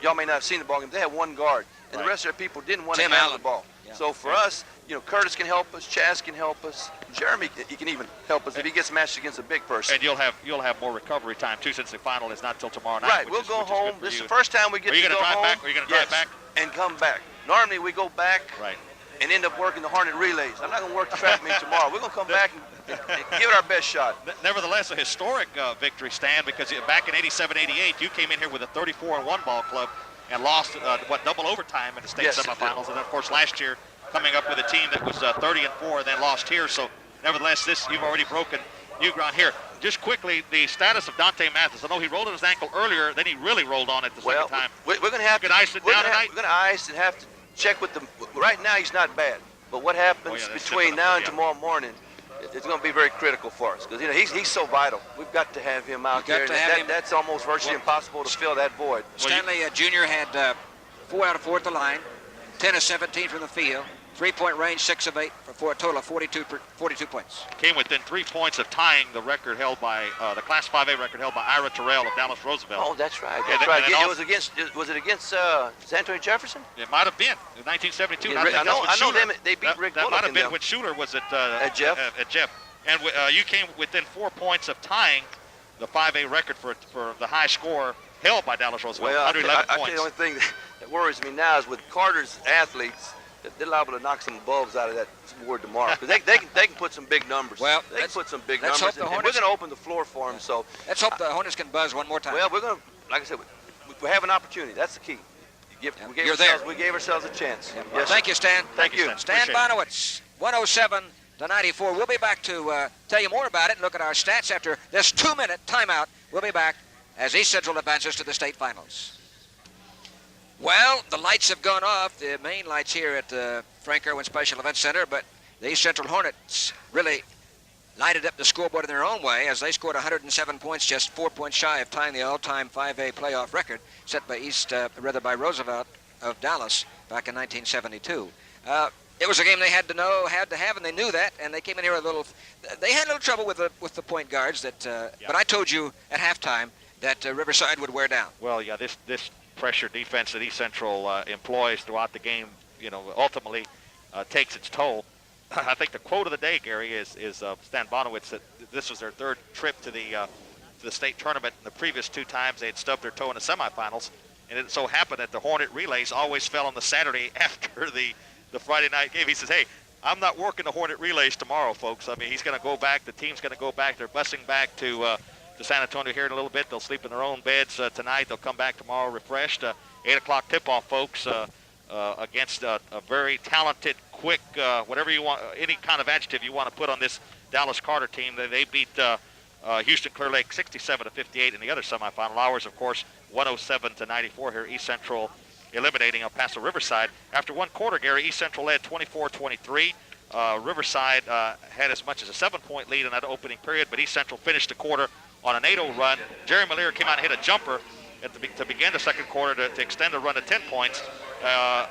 Y'all may not have seen the ball game. They had one guard, and the rest of their people didn't want to handle the ball. Yeah. So for us, Curtis can help us, Chaz can help us, Jeremy he can even help us if he gets matched against a big person. And you'll have more recovery time too, since the final is not till tomorrow night. Right, we'll go home. This is the first time we get to go home. Are you going to drive back? And come back. Normally we go back. Right. And end up working the Hornet relays. I'm not going to work the track meet tomorrow. We're going to come back and give it our best shot. Nevertheless, a historic victory, Stan, because back in 87-88, you came in here with a 34-1 ball club and lost double overtime in the state semifinals. And then, of course, last year coming up with a team that was 30-4 and then lost here. So, nevertheless, you've already broken new ground here. Just quickly, the status of Dante Mathis. I know he rolled on his ankle earlier, then he really rolled on it the second time. We're going to have to ice it down tonight. We're going to ice and have to check with them. Right now, he's not bad. But what happens between now and tomorrow morning, it's going to be very critical for us because he's so vital. We've got to have him out there. That's almost virtually impossible to fill that void. Stanley Jr. had 4 out of 4 at the line, 10 of 17 from the field, 3-point range, 6 of 8 for a total of 42 points. Came within 3 points of tying the record held by the Class 5A record held by Ira Terrell of Dallas Roosevelt. Oh, that's right. Was it against San Antonio Jefferson? It might have been in 1972. Yeah, I know them. They beat Rick Bullock. That might have been when Schuler was at Jeff. At Jeff. And you came within 4 points of tying the 5A record for the high score held by Dallas Roosevelt. Well, 111 points. The only thing that worries me now is with Carter's athletes. They're liable to knock some bulbs out of that board tomorrow because they can put some big numbers. Well, they can put some big numbers. And we're going to open the floor for them. So let's hope the Hornets can buzz one more time. Well, we're going to, like I said, we have an opportunity. That's the key. We gave ourselves a chance. Yeah. Well, thank you, Stan. Thank you. Stan Bonowitz, 107-94. We'll be back to tell you more about it and look at our stats after this 2-minute timeout. We'll be back as East Central advances to the state finals. Well, the lights have gone off, the main lights here at the Frank Irwin Special Events Center, but the East Central Hornets really lighted up the scoreboard in their own way as they scored 107 points, just 4 points shy of tying the all-time 5A playoff record set by by Roosevelt of Dallas back in 1972. It was a game they had to have, and they knew that, and they came in here they had a little trouble with the point guards but I told you at halftime that Riverside would wear down. Well, yeah, this pressure defense that East Central employs throughout the game, ultimately takes its toll. I think the quote of the day, Gary, is Stan Bonowitz that this was their 3rd trip to the state tournament. In the previous 2 times, they had stubbed their toe in the semifinals, and it so happened that the Hornet relays always fell on the Saturday after the Friday night game. He says, "Hey, I'm not working the Hornet relays tomorrow, folks." I mean, he's going to go back. The team's going to go back. They're busing back to San Antonio here in a little bit. They'll sleep in their own beds tonight. They'll come back tomorrow refreshed. 8 o'clock tip-off, folks, against a very talented, quick, whatever you want, any kind of adjective you want to put on this Dallas Carter team. They beat Houston Clear Lake 67-58 in the other semifinal. Ours, of course, 107-94 here. East Central eliminating El Paso Riverside. After 1 quarter, Gary, East Central led 24-23. Riverside had as much as a 7-point lead in that opening period, but East Central finished the quarter on an 8-0 run. Jerry Malier came out and hit a jumper to begin the second quarter to extend the run to 10 points.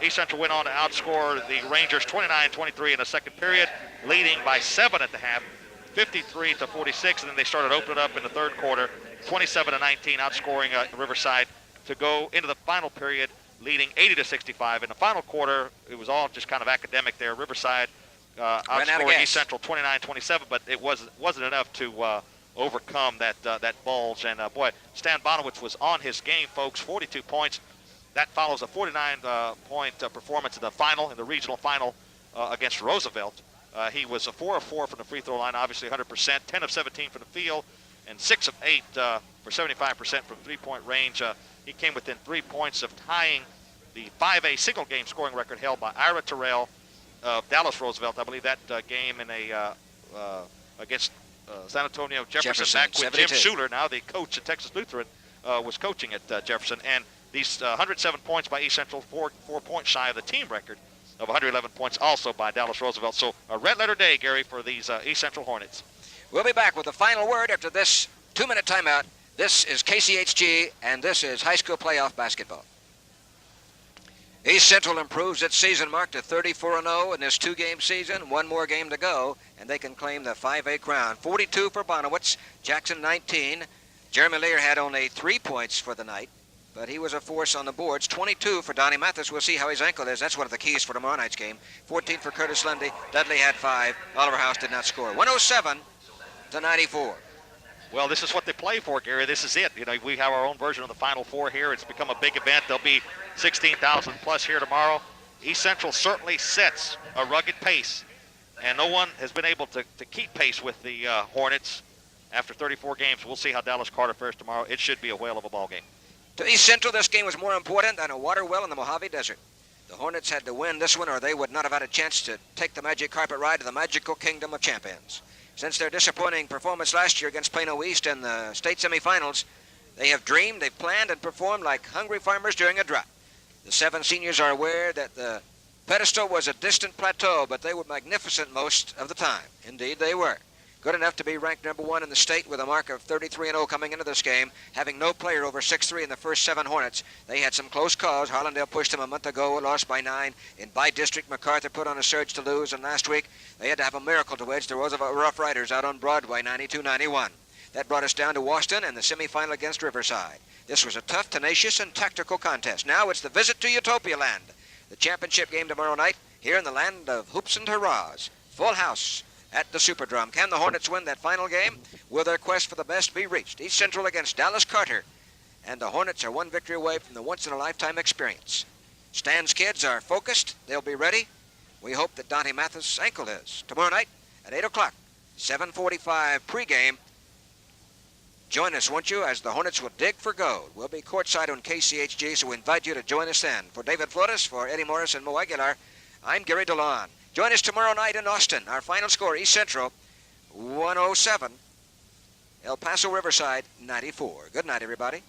East Central went on to outscore the Rangers 29-23 in the second period, leading by 7 at the half, 53-46, and then they started opening up in the third quarter, 27-19, outscoring Riverside to go into the final period, leading 80-65. In the final quarter, it was all just kind of academic there. Riverside outscoring East Central 29-27, but it wasn't enough to overcome that bulge. And boy, Stan Bonowitz was on his game, folks. 42 points. That follows a 49-point performance in the regional final against Roosevelt. He was a 4 of 4 from the free throw line, obviously 100%, 10 of 17 from the field, and 6 of 8 for 75% from 3-point range. He came within 3 points of tying the 5A single game scoring record held by Ira Terrell of Dallas Roosevelt. I believe that game in a against San Antonio Jefferson back when 72. Jim Schuler, now the coach at Texas Lutheran, was coaching at Jefferson. And these 107 points by East Central, 4 points shy of the team record of 111 points also by Dallas Roosevelt. So a red letter day, Gary, for these East Central Hornets. We'll be back with the final word after this 2-minute timeout. This is KCHG, and this is high school playoff basketball. East Central improves its season mark to 34-0 in this 2-game season. One more game to go, and they can claim the 5A crown. 42 for Bonowitz, Jackson 19. Jeremy Lear had only 3 points for the night, but he was a force on the boards. 22 for Donnie Mathis. We'll see how his ankle is. That's one of the keys for tomorrow night's game. 14 for Curtis Lundy. Dudley had 5. Oliver House did not score. 107-94. Well, this is what they play for, Gary. This is it. You know, we have our own version of the Final Four here. It's become a big event. There'll be 16,000 plus here tomorrow. East Central certainly sets a rugged pace, and no one has been able to keep pace with the Hornets after 34 games. We'll see how Dallas Carter fares tomorrow. It should be a whale of a ball game. To East Central, this game was more important than a water well in the Mojave Desert. The Hornets had to win this one, or they would not have had a chance to take the magic carpet ride to the magical kingdom of champions. Since their disappointing performance last year against Plano East in the state semifinals, they have dreamed, they've planned, and performed like hungry farmers during a drought. The 7 seniors are aware that the pedestal was a distant plateau, but they were magnificent most of the time. Indeed, they were. Good enough to be ranked number 1 in the state with a mark of 33-0 coming into this game, having no player over 6'3" in the first 7 Hornets. They had some close calls. Harlandale pushed them a month ago, lost by 9. In by-district, MacArthur put on a surge to lose, and last week they had to have a miracle to wedge the Roosevelt Rough Riders out on Broadway, 92-91. That brought us down to Washington and the semifinal against Riverside. This was a tough, tenacious, and tactical contest. Now it's the visit to Utopia Land. The championship game tomorrow night here in the land of hoops and hurrahs. Full house at the Superdrum. Can the Hornets win that final game? Will their quest for the best be reached? East Central against Dallas Carter. And the Hornets are 1 victory away from the once-in-a-lifetime experience. Stan's kids are focused. They'll be ready. We hope that Donnie Mathis' ankle is. Tomorrow night at 8 o'clock, 7:45 pregame. Join us, won't you, as the Hornets will dig for gold. We'll be courtside on KCHG, so we invite you to join us then. For David Flores, for Eddie Morris and Mo Aguilar, I'm Gary DeLaune. Join us tomorrow night in Austin. Our final score, East Central, 107. El Paso Riverside, 94. Good night, everybody.